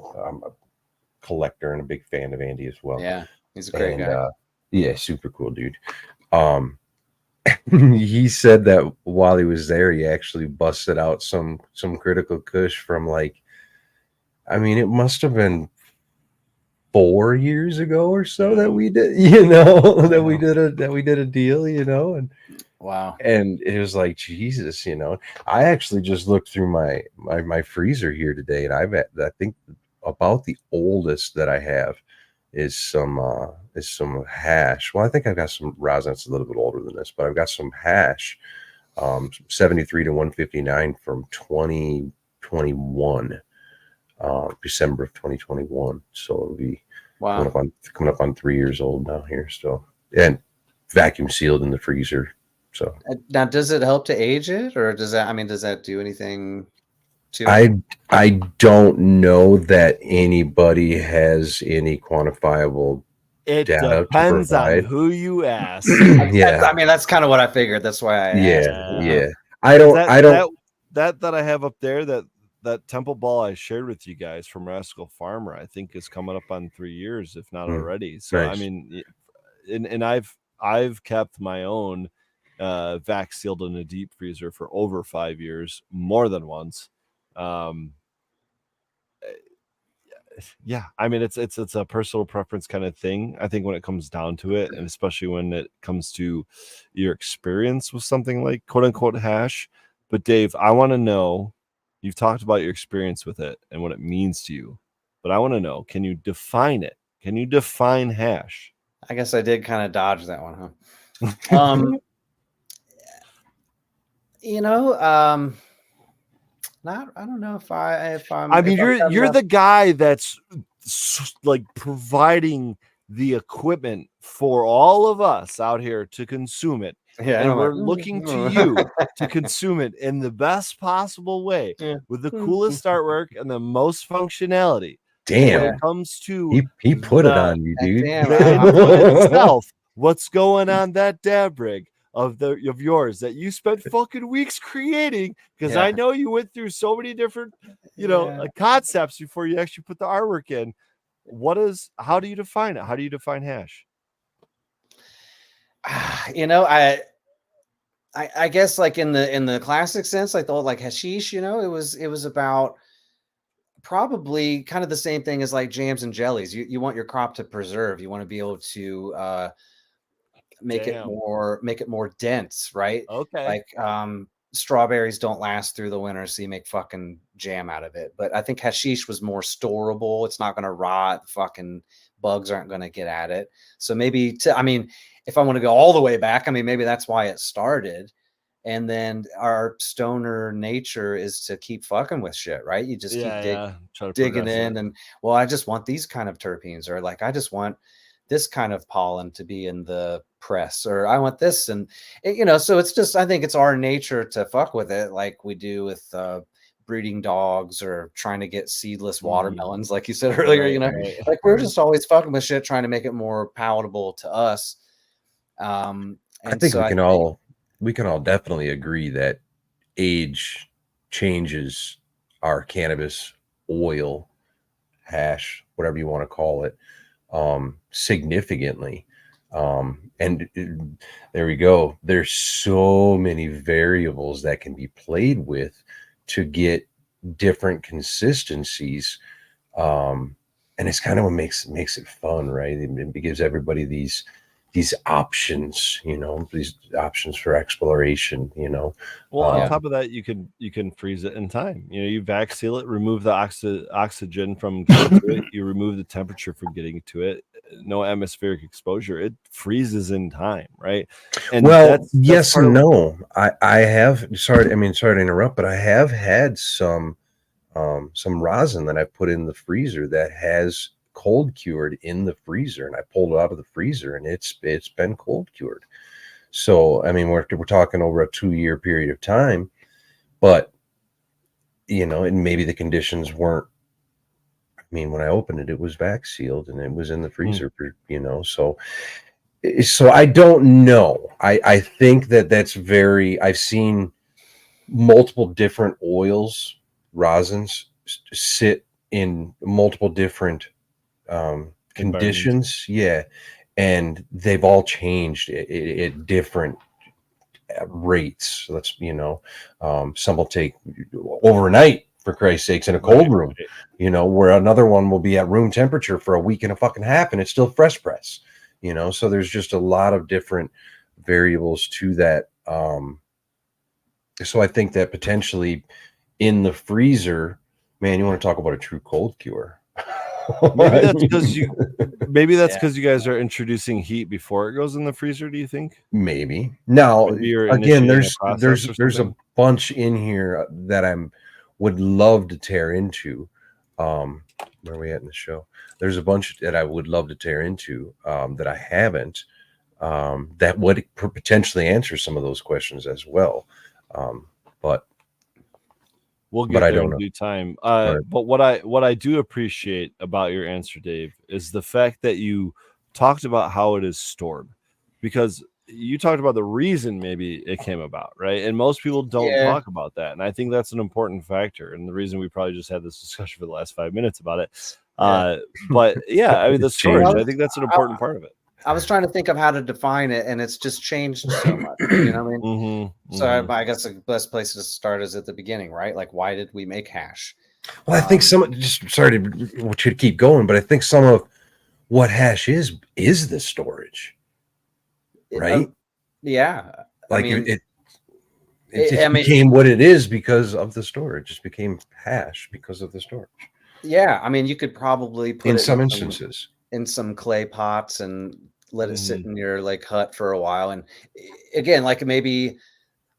S2: collector and a big fan of Andy as well.
S3: yeah, he's a great guy.
S2: Yeah, super cool dude. He said that while he was there, he actually busted out some critical kush from, like, I mean, it must have been 4 years ago or so that we did, you know, that we did a deal, you know, and
S3: wow.
S2: And it was like, Jesus, you know. I actually just looked through my freezer here today, and I think about the oldest that I have is some hash. Well, I think I've got some rosin that's a little bit older than this, but I've got some hash, 73 to 159 from 2021, December of 2021. So it'll be coming up on 3 years old now here still, and vacuum sealed in the freezer. So
S3: now, does it help to age it, or does that do anything to
S2: it? I don't know that anybody has any quantifiable data
S1: depends on who you ask.
S2: Yeah,
S3: I mean, that's kind of what I figured. That's why I asked.
S2: Yeah. I don't
S1: that I have up there, that Temple Ball I shared with you guys from Rascal Farmer, I think is coming up on 3 years, if not already. So nice. I mean, and I've kept my own vac sealed in a deep freezer for over 5 years, more than once. Yeah, I mean, it's a personal preference kind of thing, I think, when it comes down to it, and especially when it comes to your experience with something like quote unquote hash. But Dave, I want to know, you've talked about your experience with it and what it means to you, but I want to know, can you define it? Can you define hash?
S3: I guess I did kind of dodge that one, huh? You know, I don't know if I'm.
S1: I mean, you're the guy that's like providing the equipment for all of us out here to consume it.
S3: Yeah,
S1: and we're looking to you to consume it in the best possible way, with the coolest artwork and the most functionality.
S2: Damn,
S1: when it comes to
S2: he put it on you, dude.
S1: The input itself. What's going on that dab rig of yours that you spent fucking weeks creating? Because I know you went through so many different, concepts before you actually put the artwork in. How do you define it? How do you define hash?
S3: You know, I guess, like, in the classic sense, like the old, like, hashish, you know, it was about probably kind of the same thing as like jams and jellies. You want your crop to preserve. You want to be able to make it more dense, right?
S1: Okay.
S3: Like strawberries don't last through the winter, so you make fucking jam out of it. But I think hashish was more storable. It's not going to rot. Fucking bugs aren't going to get at it. So maybe if I want to go all the way back, I mean, maybe that's why it started. And then our stoner nature is to keep fucking with shit, right? You just keep digging in, and well, I just want these kind of terpenes, or like, I just want this kind of pollen to be in the press, or I want this. And so it's just, I think it's our nature to fuck with it, like we do with breeding dogs, or trying to get seedless watermelons, like you said earlier. Right. Like, we're just always fucking with shit, trying to make it more palatable to us. And
S2: I think we can all definitely agree that age changes our cannabis oil, hash, whatever you want to call it, significantly. And there we go. There's so many variables that can be played with to get different consistencies. And it's kind of what makes it fun, right? It gives everybody these options, these options for exploration,
S1: Well, on top of that, you can freeze it in time. You vac seal it, remove the oxygen from getting to it, you remove the temperature from getting to it, no atmospheric exposure. It freezes in time, right? And that's
S2: yes and no. I have, sorry to interrupt, but I have had some rosin that I put in the freezer that has cold cured in the freezer, and I pulled it out of the freezer, and it's been cold cured. So I mean, we're talking over a 2-year period of time, but and maybe the conditions weren't mean, when I opened it, it was vac sealed and it was in the freezer for, so I don't know. I think that's I've seen multiple different oils, resins sit in multiple different conditions. Yeah. And they've all changed at different rates. Some will take overnight, for Christ's sakes, in a cold room, where another one will be at room temperature for a week and a fucking half and it's still fresh press, so there's just a lot of different variables to that. So I think that potentially in the freezer, man, you want to talk about a true cold cure.
S1: Maybe that's because you guys are introducing heat before it goes in the freezer. Do you think?
S2: Maybe. Now, again, there's a bunch in here that would love to tear into. Where are we at in the show? There's a bunch that I would love to tear into that I haven't. That would potentially answer some of those questions as well. But
S1: we'll get there in due time. Right. But what I do appreciate about your answer, Dave, is the fact that you talked about how it is stored, because you talked about the reason maybe it came about, right? And most people don't talk about that, and I think that's an important factor, and the reason we probably just had this discussion for the last 5 minutes about it. But I mean, the storage, I think that's an important part of it.
S3: I was trying to think of how to define it, and it's just changed so much. You know what I mean? So I guess the best place to start is at the beginning, right? Like, why did we make hash?
S2: Well, I think sorry to keep going, but I think some of what hash is the storage, right? Like, I mean, it became what it is because of the storage. It just became hash because of the storage.
S3: Yeah, I mean, you could probably put
S2: in some instances
S3: in some clay pots and let it sit in your like hut for a while. And again, like maybe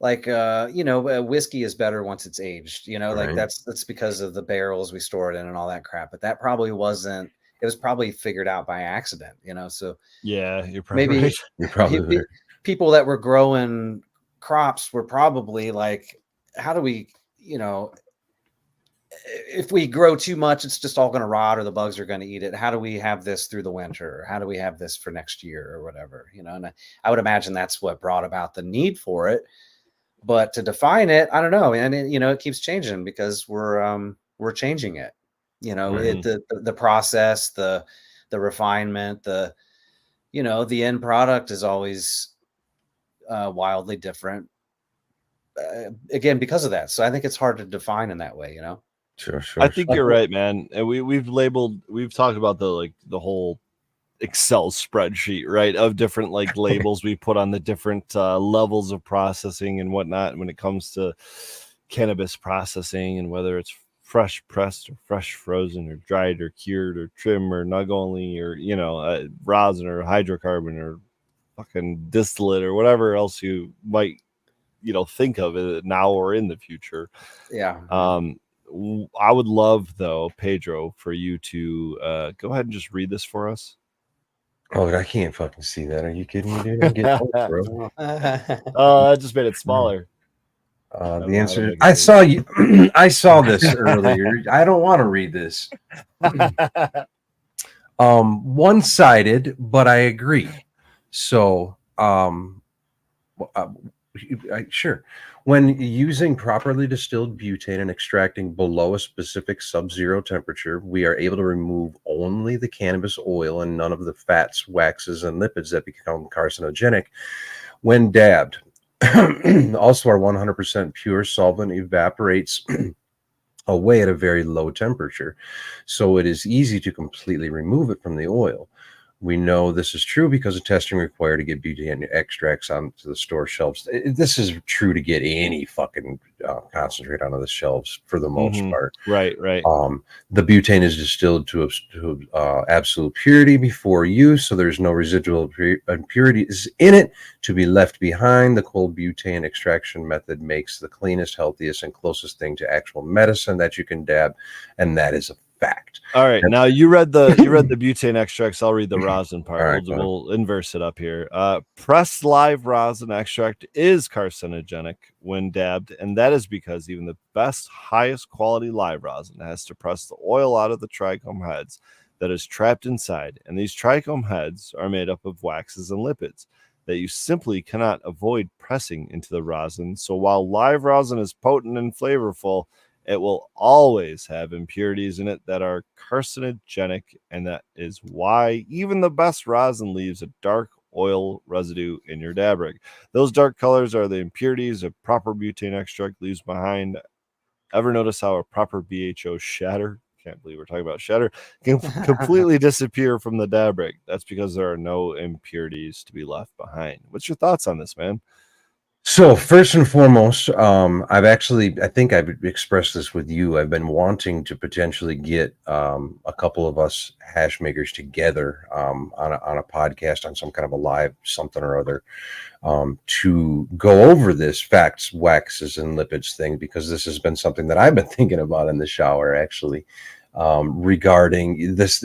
S3: like whiskey is better once it's aged, like that's because of the barrels we store it in and all that crap. But that probably wasn't, it was probably figured out by accident, so
S1: yeah, you're probably
S3: maybe
S1: right.
S2: You're probably right.
S3: People that were growing crops were probably like, how do we, if we grow too much, it's just all going to rot or the bugs are going to eat it. How do we have this through the winter? Or how do we have this for next year or whatever, and I would imagine that's what brought about the need for it. But to define it, I don't know. And it keeps changing because we're changing it, the process, the refinement, the end product is always wildly different. Again, because of that. So I think it's hard to define in that way,
S2: Sure.
S1: I think you're right, man. And we've talked about the whole Excel spreadsheet, right, of different like labels we put on the different levels of processing and whatnot when it comes to cannabis processing, and whether it's fresh pressed or fresh frozen or dried or cured or trim or nug only or rosin or hydrocarbon or fucking distillate or whatever else you might think of it now or in the future. I would love, though, Pedro, for you to go ahead and just read this for us.
S2: Oh, I can't fucking see that. Are you kidding me, dude? I'm getting old, bro.
S1: I just made it smaller.
S2: The answer, I saw you. I saw this earlier. I don't want to read this. One-sided, but I agree. So, sure. When using properly distilled butane and extracting below a specific sub-zero temperature, we are able to remove only the cannabis oil and none of the fats, waxes, and lipids that become carcinogenic when dabbed. Also, our 100% pure solvent evaporates away at a very low temperature, so it is easy to completely remove it from the oil. We know this is true because of testing required to get butane extracts onto the store shelves. This is true to get any fucking concentrate onto the shelves for the most part.
S1: Right.
S2: The butane is distilled to absolute purity before use, so there's no residual impurities in it to be left behind. The cold butane extraction method makes the cleanest, healthiest, and closest thing to actual medicine that you can dab, and that is a fact.
S1: All right, now you read the butane extracts. I'll read the rosin part.
S2: All right,
S1: We'll inverse it up here. Pressed live rosin extract is carcinogenic when dabbed, and that is because even the best, highest quality live rosin has to press the oil out of the trichome heads that is trapped inside, and these trichome heads are made up of waxes and lipids that you simply cannot avoid pressing into the rosin. So while live rosin is potent and flavorful, it will always have impurities in it that are carcinogenic, and that is why even the best rosin leaves a dark oil residue in your dab rig. Those dark colors are the impurities a proper butane extract leaves behind. Ever notice how a proper BHO shatter, can't believe we're talking about shatter, can completely disappear from the dab rig? That's because there are no impurities to be left behind. What's your thoughts on this, man?
S2: So first and foremost, I think I've expressed this with you. I've been wanting to potentially get a couple of us hash makers together on a podcast, on some kind of a live something or other, to go over this facts, waxes, and lipids thing, because this has been something that I've been thinking about in the shower, actually, regarding this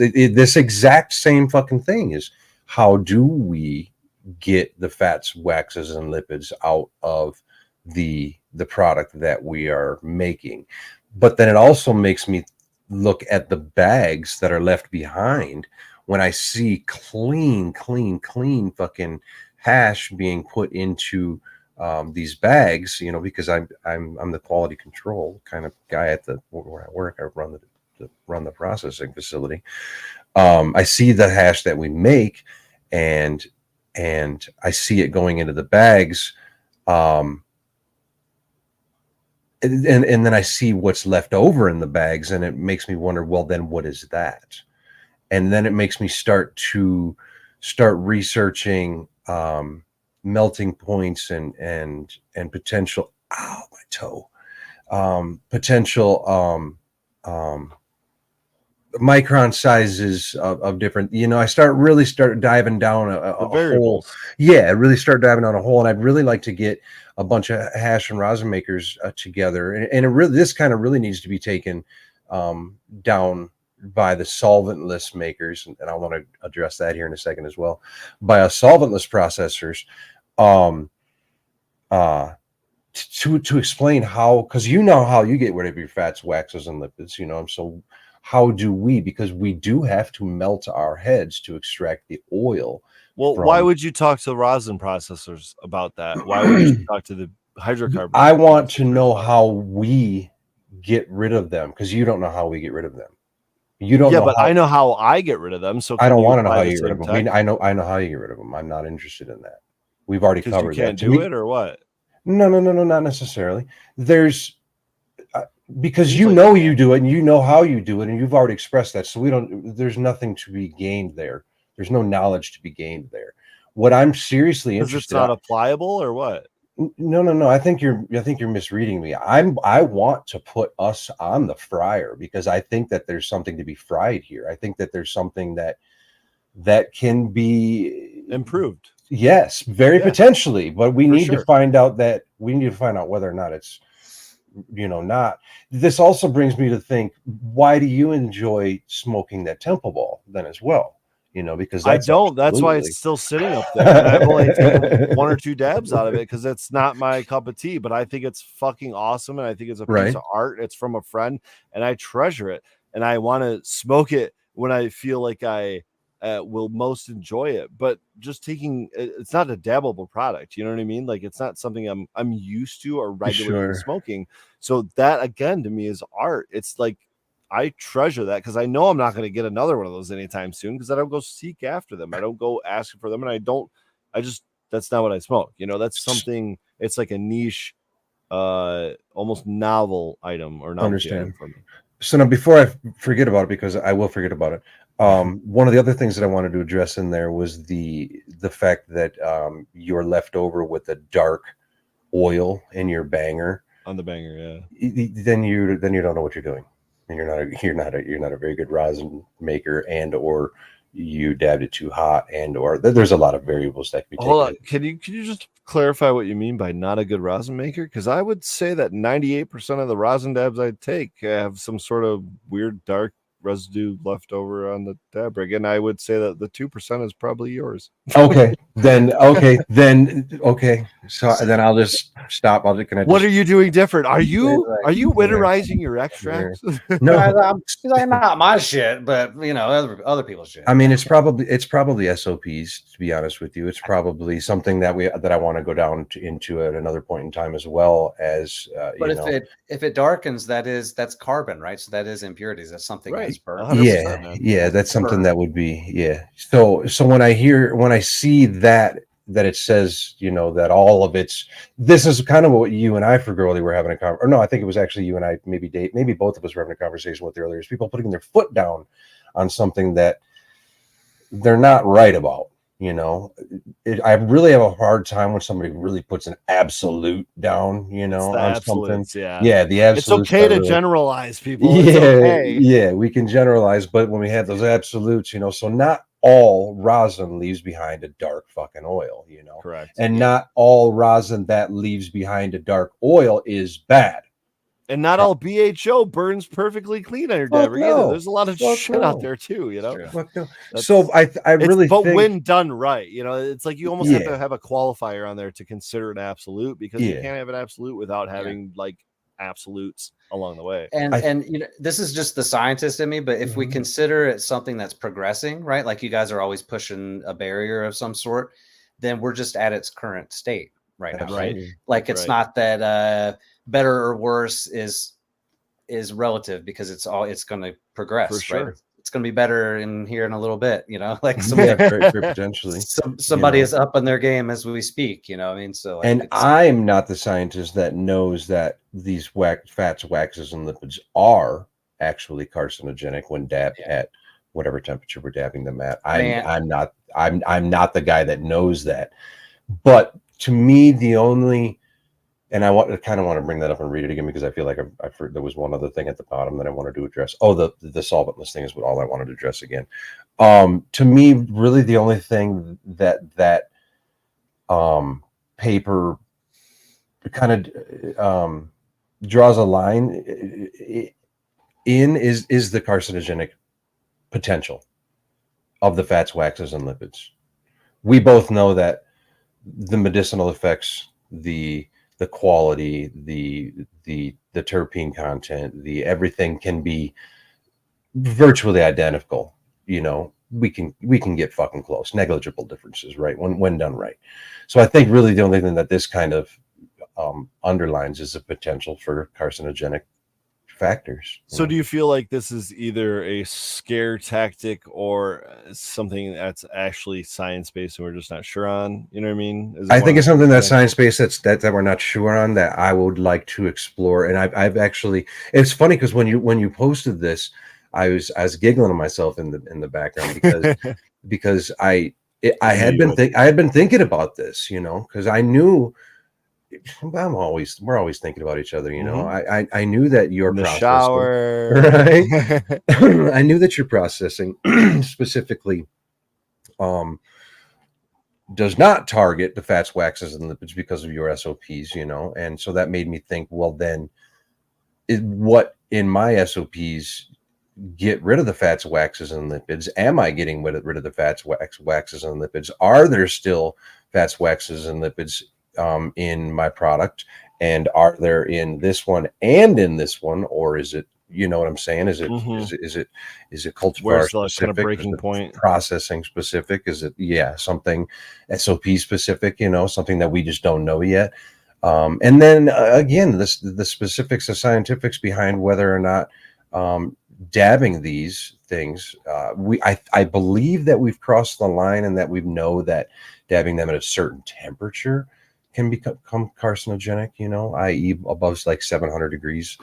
S2: exact same fucking thing. Is how do we get the fats, waxes, and lipids out of the product that we are making? But then it also makes me look at the bags that are left behind when I see clean fucking hash being put into these bags, because I'm the quality control kind of guy at where I work. I run the processing facility. I see the hash that we make, and I see it going into the bags, and then I see what's left over in the bags, and it makes me wonder, well, then what is that? And then it makes me start researching melting points and potential, ow, my toe, potential micron sizes of different, I start diving down a hole. Yeah, I really start diving down a hole, and I'd really like to get a bunch of hash and rosin makers together, and this kind of really needs to be taken down by the solventless makers, and I want to address that here in a second as well, by a solventless processors, to explain how, because how you get rid of your fats, waxes, and lipids, so how do we? Because we do have to melt our heads to extract the oil.
S1: Well, why would you talk to rosin processors about that? Why would you talk to the hydrocarbon?
S2: I want to know how we get rid of them, because you don't know how we get rid of them. You don't know.
S1: Yeah, but I know how I get rid of them. So
S2: I don't want to know how you get rid of them. I know how you get rid of them. I'm not interested in that. We've already covered that.
S1: You can't do it, or what?
S2: No, not necessarily. There's because you do it, and you know how you do it, and you've already expressed that. So there's nothing to be gained there. There's no knowledge to be gained there. What I'm seriously interested in,
S1: it's not applicable, or what?
S2: No. I think you're misreading me. I want to put us on the fryer because I think that there's something to be fried here. I think that there's something that can be
S1: improved.
S2: Yes, very potentially, but we need to find out whether or not it's not. This also brings me to think, why do you enjoy smoking that temple ball then as well? Because
S1: I don't. That's why it's still sitting up there. And I've only taken 1 or 2 dabs out of it because it's not my cup of tea. But I think it's fucking awesome, and I think it's a piece of art. It's from a friend, and I treasure it. And I want to smoke it when I feel like I will most enjoy it. But just it's not a dabbable product. You know what I mean? Like, it's not something I'm used to or regularly smoking. So that, again, to me is art. It's like, I treasure that because I know I'm not going to get another one of those anytime soon because I don't go seek after them. I don't go asking for them, and that's not what I smoke. That's something, it's like a niche, almost novel item or novelty item for me.
S2: So now, before I forget about it, because I will forget about it, one of the other things that I wanted to address in there was the fact that you're left over with a dark oil in your banger.
S1: On the banger,
S2: yeah. Then you don't know what you're doing. And you're not a very good rosin maker, and or you dabbed it too hot, and or there's a lot of variables that can be taken.
S1: Hold on. Can you just clarify what you mean by not a good rosin maker? Because I would say that 98% of the rosin dabs I take have some sort of weird dark residue left over on the dab rig, and I would say that the 2% is probably yours.
S2: Okay, so then I'll just stop.
S1: What are you doing different? Are you
S2: Yeah.
S1: winterizing your extracts?
S2: No,
S3: I'm like, not my shit, but other people's shit.
S2: I mean, it's probably SOPs, to be honest with you. It's probably something that I want to go down into at another point in time, as well as
S3: but if it darkens, that's carbon, right? So that is impurities. That's something
S1: Right.
S3: that's burnt.
S1: 100%, man.
S2: Yeah, that's something that would be So when I see that it says, that all of this is kind of what you and I for Girly were having or no, I think it was actually you and I, maybe Dave, maybe both of us were having a conversation with earlier, is people putting their foot down on something that they're not right about. I really have a hard time when somebody really puts an absolute down, on something.
S1: Yeah,
S2: the absolute.
S1: It's okay to generalize, people.
S2: Yeah,
S1: it's okay.
S2: Yeah, we can generalize, but when we have those absolutes, so not all rosin leaves behind a dark fucking oil,
S1: Correct.
S2: And not all rosin that leaves behind a dark oil is bad.
S1: And not all BHO burns perfectly clean on your dab rig either. There's a lot of shit out there too,
S2: So I really think,
S1: when done right, it's like you almost have to have a qualifier on there to consider an absolute, because you can't have an absolute without having like absolutes along the way.
S3: And this is just the scientist in me, but if we consider it something that's progressing, right? Like you guys are always pushing a barrier of some sort, then we're just at its current state right now, right? Like it's not that better or worse is relative, because it's going to progress. For sure. Right? It's going to be better in here in a little bit, like
S2: very potentially
S3: somebody is up on their game as we speak, I mean, so
S2: and I'm not the scientist that knows that these fats, waxes, and lipids are actually carcinogenic when dabbed at whatever temperature we're dabbing them at. I'm not the guy that knows that, but to me, the only, and I kind of want to bring that up and read it again, because I feel like there was one other thing at the bottom that I wanted to address. Oh, the solventless thing is all I wanted to address again. To me, really, the only thing that paper kind of draws a line in is the carcinogenic potential of the fats, waxes, and lipids. We both know that the medicinal effects, the quality, the terpene content, the everything can be virtually identical. We can get fucking close, negligible differences, right? When done right. So I think really the only thing that this kind of underlines is the potential for carcinogenic factors.
S1: So do you feel like this is either a scare tactic or something that's actually science-based and we're just not sure on? You know what I mean?
S2: I think it's something that's science-based that we're not sure on, that I would like to explore. And I've actually, it's funny because when you posted this, I was giggling to myself in the background because I had been thinking about this, because I knew we're always thinking about each other, I knew that your
S1: shower,
S2: right? I knew that your processing specifically does not target the fats, waxes, and lipids because of your SOPs, and so that made me think, well, then what in my SOPs get rid of the fats, waxes, and lipids? Am I getting rid of the fats, waxes, and lipids? Are there still fats, waxes, and lipids in my product, and are there in this one and in this one, or is it, what I'm saying, is it is it cultivar specific,
S1: kind of breaking point,
S2: processing specific, is it something SOP specific, something that we just don't know yet, and then again, the specifics of scientifics behind whether or not dabbing these things, I believe that we've crossed the line, and that we know that dabbing them at a certain temperature can become carcinogenic, i.e. above like 700 degrees.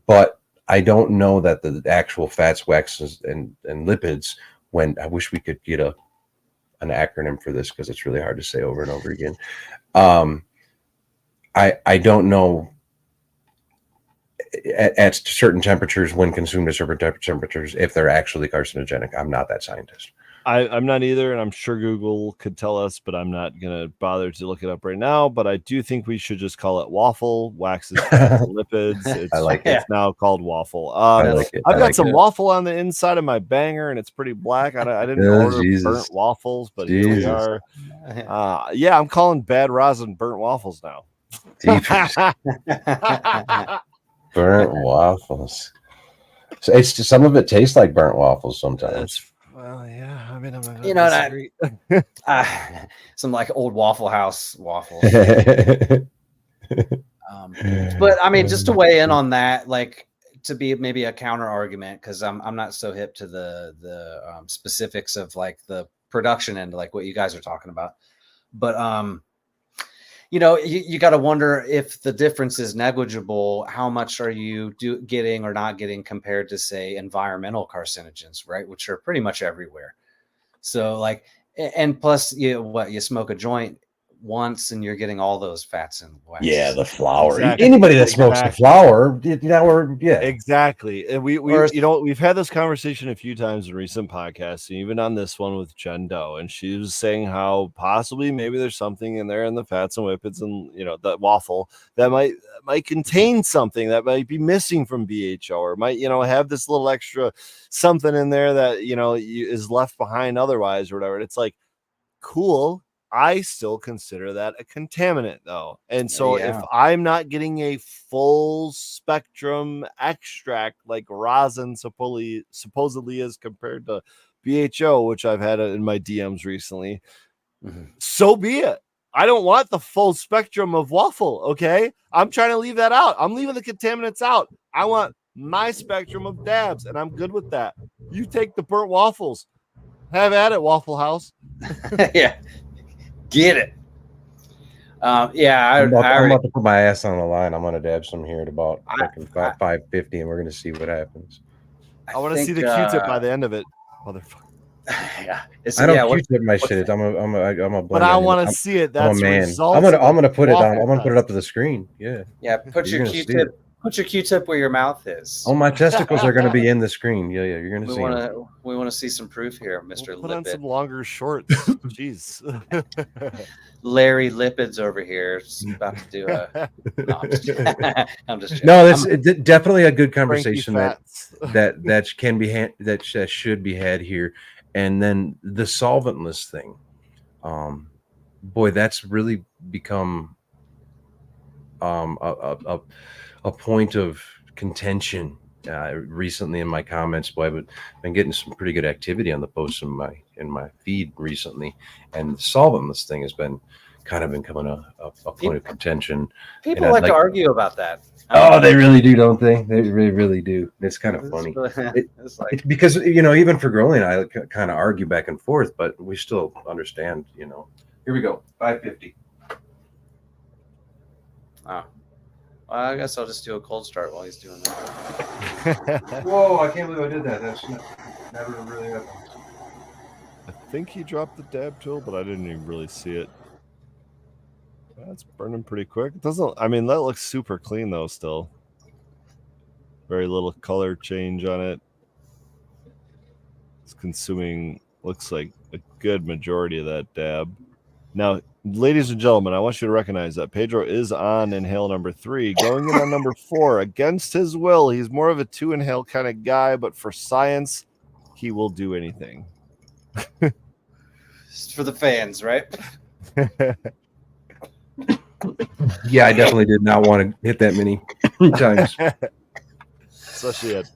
S2: But I don't know that the actual fats, waxes, and lipids, when I wish we could get an acronym for this, because it's really hard to say over and over again. I don't know at certain temperatures, when consumed at certain temperatures, if they're actually carcinogenic. I'm not that scientist.
S1: I'm not either, and I'm sure Google could tell us, but I'm not gonna bother to look it up right now. But I do think we should just call it waffle. Wax is lipids.
S2: I like it.
S1: It's now called waffle.
S2: I like it.
S1: I've
S2: I
S1: got
S2: like
S1: some
S2: it.
S1: waffle on the inside of my banger, and it's pretty black. I didn't
S2: Oh,
S1: order
S2: Jesus.
S1: burnt waffles, but here we
S2: Jesus.
S1: are. Yeah, I'm calling bad rosin burnt waffles now.
S2: Jeepers. Burnt waffles. So it's just, some of it tastes like burnt waffles sometimes.
S1: Well, yeah. I mean,
S3: You know that some like old Waffle House waffles. But I mean, just to weigh in on that, like to be maybe a counter argument, because I'm not so hip to the specifics of like the production end, like what you guys are talking about. But you know, you got to wonder if the difference is negligible. How much are you getting or not getting compared to, say, environmental carcinogens, right? Which are pretty much everywhere. So like, and plus, you smoke a joint once and you're getting all those fats and waxes.
S2: Yeah, the flour.
S1: Exactly.
S2: Anybody that smokes the flour, yeah.
S1: Exactly. And we we've had this conversation a few times in recent podcasts, and even on this one with Jen Doe, and she was saying how possibly maybe there's something in there in the fats and lipids and that waffle that might contain something that might be missing from BHO, or might have this little extra something in there that is left behind otherwise or whatever. And it's like, cool. I still consider that a contaminant, though. And so if I'm not getting a full spectrum extract like rosin supposedly is compared to BHO, which I've had in my DMs recently, so be it. I don't want the full spectrum of waffle, okay? I'm trying to leave that out. I'm leaving the contaminants out. I want my spectrum of dabs, and I'm good with that. You take the burnt waffles. Have at it, Waffle House.
S3: Yeah. Get it. I'm
S2: about to put my ass on the line. I'm gonna dab some here at about 5:50, and we're gonna see what happens.
S1: I want to see the Q-tip by the end of it, motherfucker.
S3: Yeah,
S2: I don't Q-tip my shit. I'm a.
S1: But I want to see it. That's
S2: I'm a man.
S1: results.
S2: I'm gonna put it on. I'm gonna put it up to the screen. Yeah.
S3: Yeah. Put your Q-tip. Put your Q-tip where your mouth is.
S2: Oh, my testicles are going to be in the screen. Yeah, you're going to see.
S3: We want to see some proof here, Mr.
S1: We'll put
S3: Lipid.
S1: on some longer shorts. Jeez.
S3: Larry Lipids over here is about to do a. No, I'm just joking.
S2: No, that's definitely a good conversation that can be that should be had here, and then the solventless thing. Boy, that's really become a point of contention recently in my comments. Boy, I've been getting some pretty good activity on the posts in my feed recently, and the solventless thing has been kind of becoming a point of contention.
S3: People like to argue about that.
S2: Oh, they really do, don't they? They really do. It's kind of funny. It's because even for Growling, I kind of argue back and forth, but we still understand. Here we go. 5:50.
S3: Oh. Well, I guess I'll just do a cold start while he's doing that.
S2: Whoa, I can't believe I did that. That's never really happened.
S1: I think he dropped the dab tool, but I didn't even really see it. That's burning pretty quick. It doesn't, I mean, that looks super clean though still. Very little color change on it. It's consuming, looks like a good majority of that dab. Now, ladies and gentlemen, I want you to recognize that Pedro is on inhale number 3, going in on number 4 against his will. He's more of a 2 inhale kind of guy, but for science, he will do anything.
S3: It's for the fans, right?
S2: Yeah, I definitely did not want to hit that many times.
S1: Especially at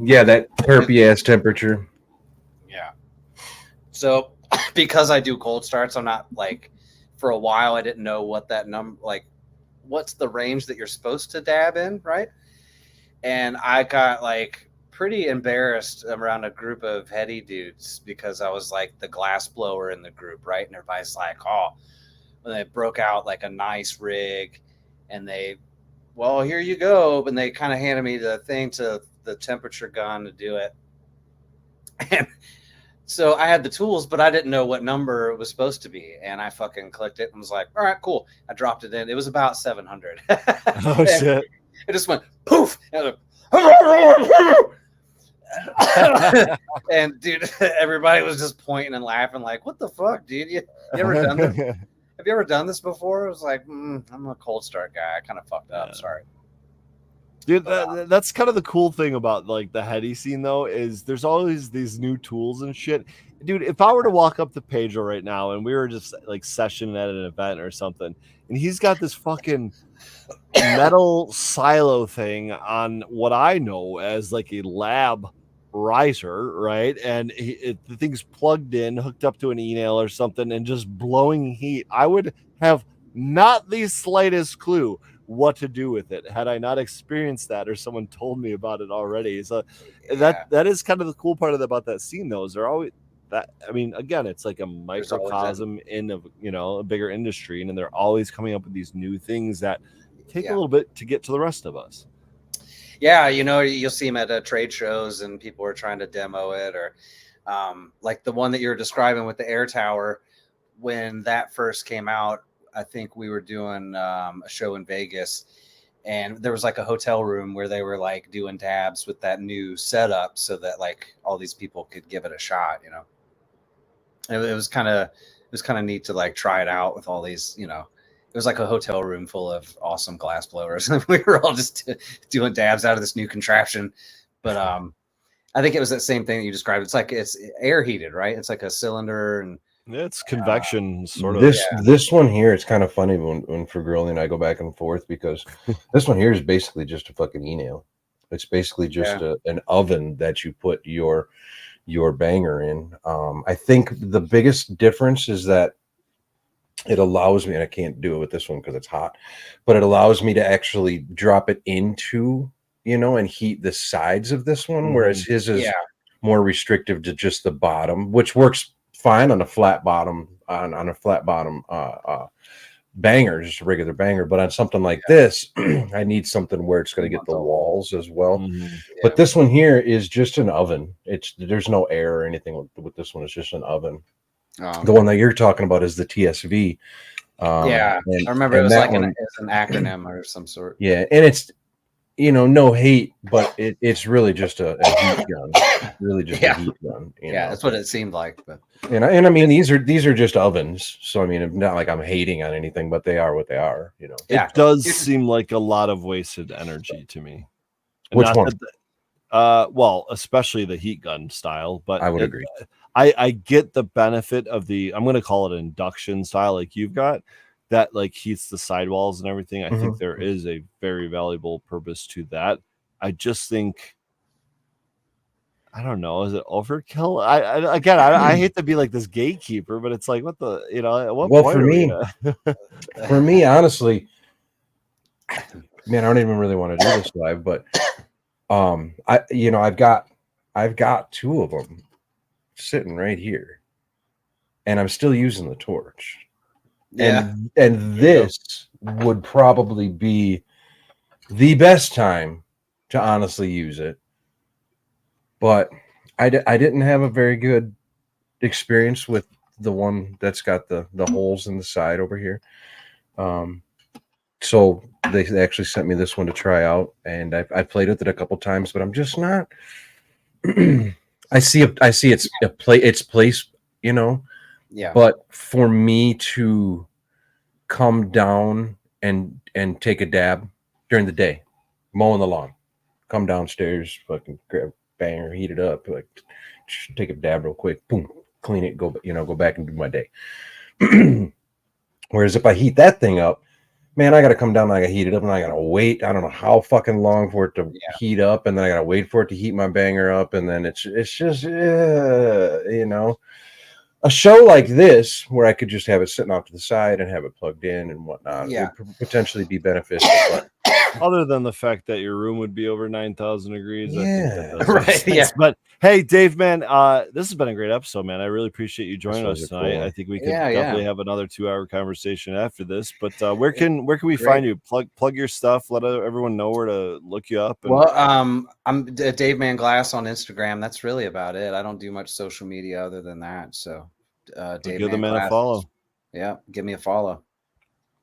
S2: yeah, that herpy ass temperature.
S3: Yeah. So because I do cold starts, I'm not like, for a while I didn't know what that number, like what's the range that you're supposed to dab in, right? And I got like pretty embarrassed around a group of heady dudes because I was like the glass blower in the group, right? And everybody's like, oh, when they broke out like a nice rig and they, well, here you go. And they kind of handed me the thing to the temperature gun to do it. And so I had the tools, but I didn't know what number it was supposed to be. And I fucking clicked it and was like, all right, cool. I dropped it in. It was about 700.
S1: Oh, shit.
S3: It just went poof. And And dude, everybody was just pointing and laughing, like, "What the fuck, dude? You ever done this? Have you ever done this before?" It was like, I'm a cold start guy. I kind of fucked up. Sorry.
S1: Dude, that's kind of the cool thing about like the heady scene though, is there's always these new tools and shit. Dude, if I were to walk up to Pedro right now and we were just like sessioning at an event or something, and he's got this fucking metal silo thing on what I know as like a lab riser, right? And the thing's plugged in, hooked up to an e-nail or something, and just blowing heat. I would have not the slightest clue what to do with it had I not experienced that or someone told me about it already. So that is kind of the cool part about that scene though, is they're always that, I mean, again, it's like a microcosm in a bigger industry, and they're always coming up with these new things that take a little bit to get to the rest of us.
S3: Yeah, you'll see them at trade shows and people are trying to demo it, or like the one that you're describing with the air tower. When that first came out, I think we were doing a show in Vegas, and there was like a hotel room where they were like doing dabs with that new setup so that like all these people could give it a shot. It was kind of neat to like try it out with all these, it was like a hotel room full of awesome glass blowers. We were all just doing dabs out of this new contraption. But I think it was that same thing that you described. It's like it's air heated, right? It's like a cylinder, and
S1: it's convection sort of.
S2: This one here, it's kind of funny when for Girlie and I go back and forth, because this one here is basically just a fucking e-nail. It's basically just an oven that you put your banger in. I think the biggest difference is that it allows me, and I can't do it with this one because it's hot, but it allows me to actually drop it into, and heat the sides of this one, whereas his is more restrictive to just the bottom, which works fine on a flat bottom, on a flat bottom banger, just a regular banger. But on something like this, I need something where it's going to get the walls as well. But this one here is just an oven. There's no air or anything with this one. It's just an oven. The one that you're talking about is the TSV.
S3: I remember it was like an acronym or some sort.
S2: Yeah, and it's no hate, but it's really just a heat gun. Really just a heat gun.
S3: That's what it seemed like. But
S2: and I mean these are just ovens, so I mean, not like I'm hating on anything, but they are what they are.
S1: It does seem like a lot of wasted energy to me.
S2: Which one?
S1: Well, especially the heat gun style, but
S2: I would agree.
S1: I get the benefit of I'm going to call it induction style, like you've got, that like heats the sidewalls and everything. I think there is a very valuable purpose to that. I just think, I don't know, is it overkill? I hate to be like this gatekeeper, but it's like, what the, at what point
S2: for me, honestly, man, I don't even really want to do this live, but I've got two of them sitting right here, and I'm still using the torch. And this would probably be the best time to honestly use it, but I didn't have a very good experience with the one that's got the holes in the side over here. So they actually sent me this one to try out, and I played with it a couple times, but I'm just not. I see its place, But for me to come down and take a dab during the day, mowing the lawn, come downstairs, fucking grab a banger, heat it up, like take a dab real quick, boom, clean it, go back and do my day. Whereas if I heat that thing up, man, I got to come down and I got to heat it up, and I got to wait. I don't know how fucking long for it to heat up, and then I got to wait for it to heat my banger up, and then it's just a show like this where I could just have it sitting off to the side and have it plugged in and whatnot would potentially be beneficial. But
S1: other than the fact that your room would be over 9,000 degrees, I think that does
S3: right.
S1: Sense.
S3: Yeah.
S1: But hey, Dave, man, this has been a great episode, man. I really appreciate you joining us tonight. Cool. I think we could definitely have another 2-hour conversation after this. But where can we find you? Plug your stuff. Let everyone know where to look you up.
S3: Well, I'm Dave Manglass on Instagram. That's really about it. I don't do much social media other than that. So Dave,
S1: give the man a follow.
S3: Yeah, give me a follow.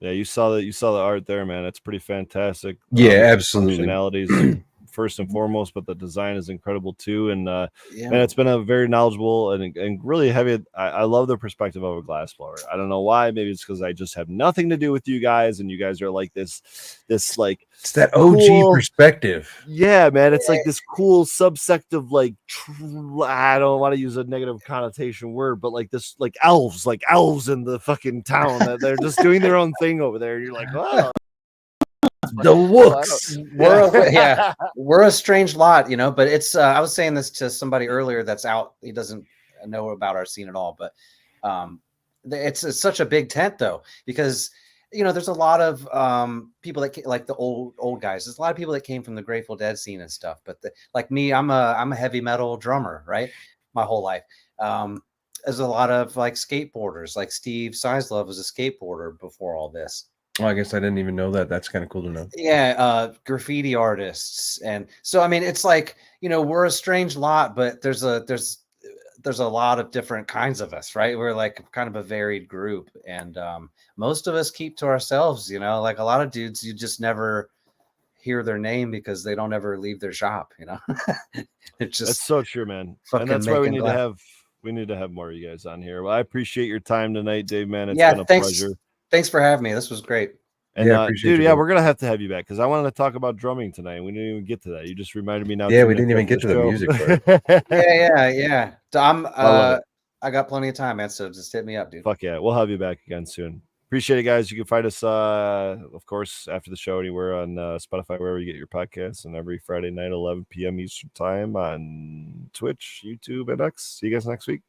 S1: Yeah, you saw the art there, man. It's pretty fantastic.
S2: Yeah, absolutely.
S1: Functionalities first and foremost, but the design is incredible too. And
S3: Yeah.
S1: and it's been a very knowledgeable and really heavy. I love the perspective of a glass blower. I don't know why. Maybe it's because I just have nothing to do with you guys, and you guys are like this like
S2: It's that OG
S1: cool
S2: perspective.
S1: Yeah, man, it's like this cool subsect of like I don't want to use a negative connotation word, but like this like elves in the fucking town that they're just doing their own thing over there. You're like, oh,
S2: The looks.
S3: We're a strange lot, you know, but it's I was saying this to somebody earlier that's out, he doesn't know about our scene at all, but it's such a big tent though, because you know there's a lot of people that like the old guys. There's a lot of people that came from the Grateful Dead scene and stuff, but like me, I'm a heavy metal drummer, right, my whole life. There's a lot of like skateboarders, like Steve Sizelove was a skateboarder before all this.
S2: Oh, I guess I didn't even know that. That's kind of cool to know.
S3: Yeah, graffiti artists, and so I mean, it's like, you know, we're a strange lot, but there's a lot of different kinds of us, right? We're like kind of a varied group, and most of us keep to ourselves. You know, like a lot of dudes, you just never hear their name because they don't ever leave their shop. You know, it's just
S1: that's so true, man, and that's why we need to have more of you guys on here. Well, I appreciate your time tonight, Dave. Man, it's been a pleasure.
S3: Thanks for having me. This was great.
S1: And dude, we're gonna have to have you back because I wanted to talk about drumming tonight, and we didn't even get to that. You just reminded me now.
S2: Yeah, we didn't even get to the music part.
S3: yeah. I got plenty of time, man. So just hit me up, dude.
S1: Fuck yeah, we'll have you back again soon. Appreciate it, guys. You can find us, of course, after the show anywhere on Spotify, wherever you get your podcasts, and every Friday night, 11 p.m. Eastern time on Twitch, YouTube, and X. See you guys next week.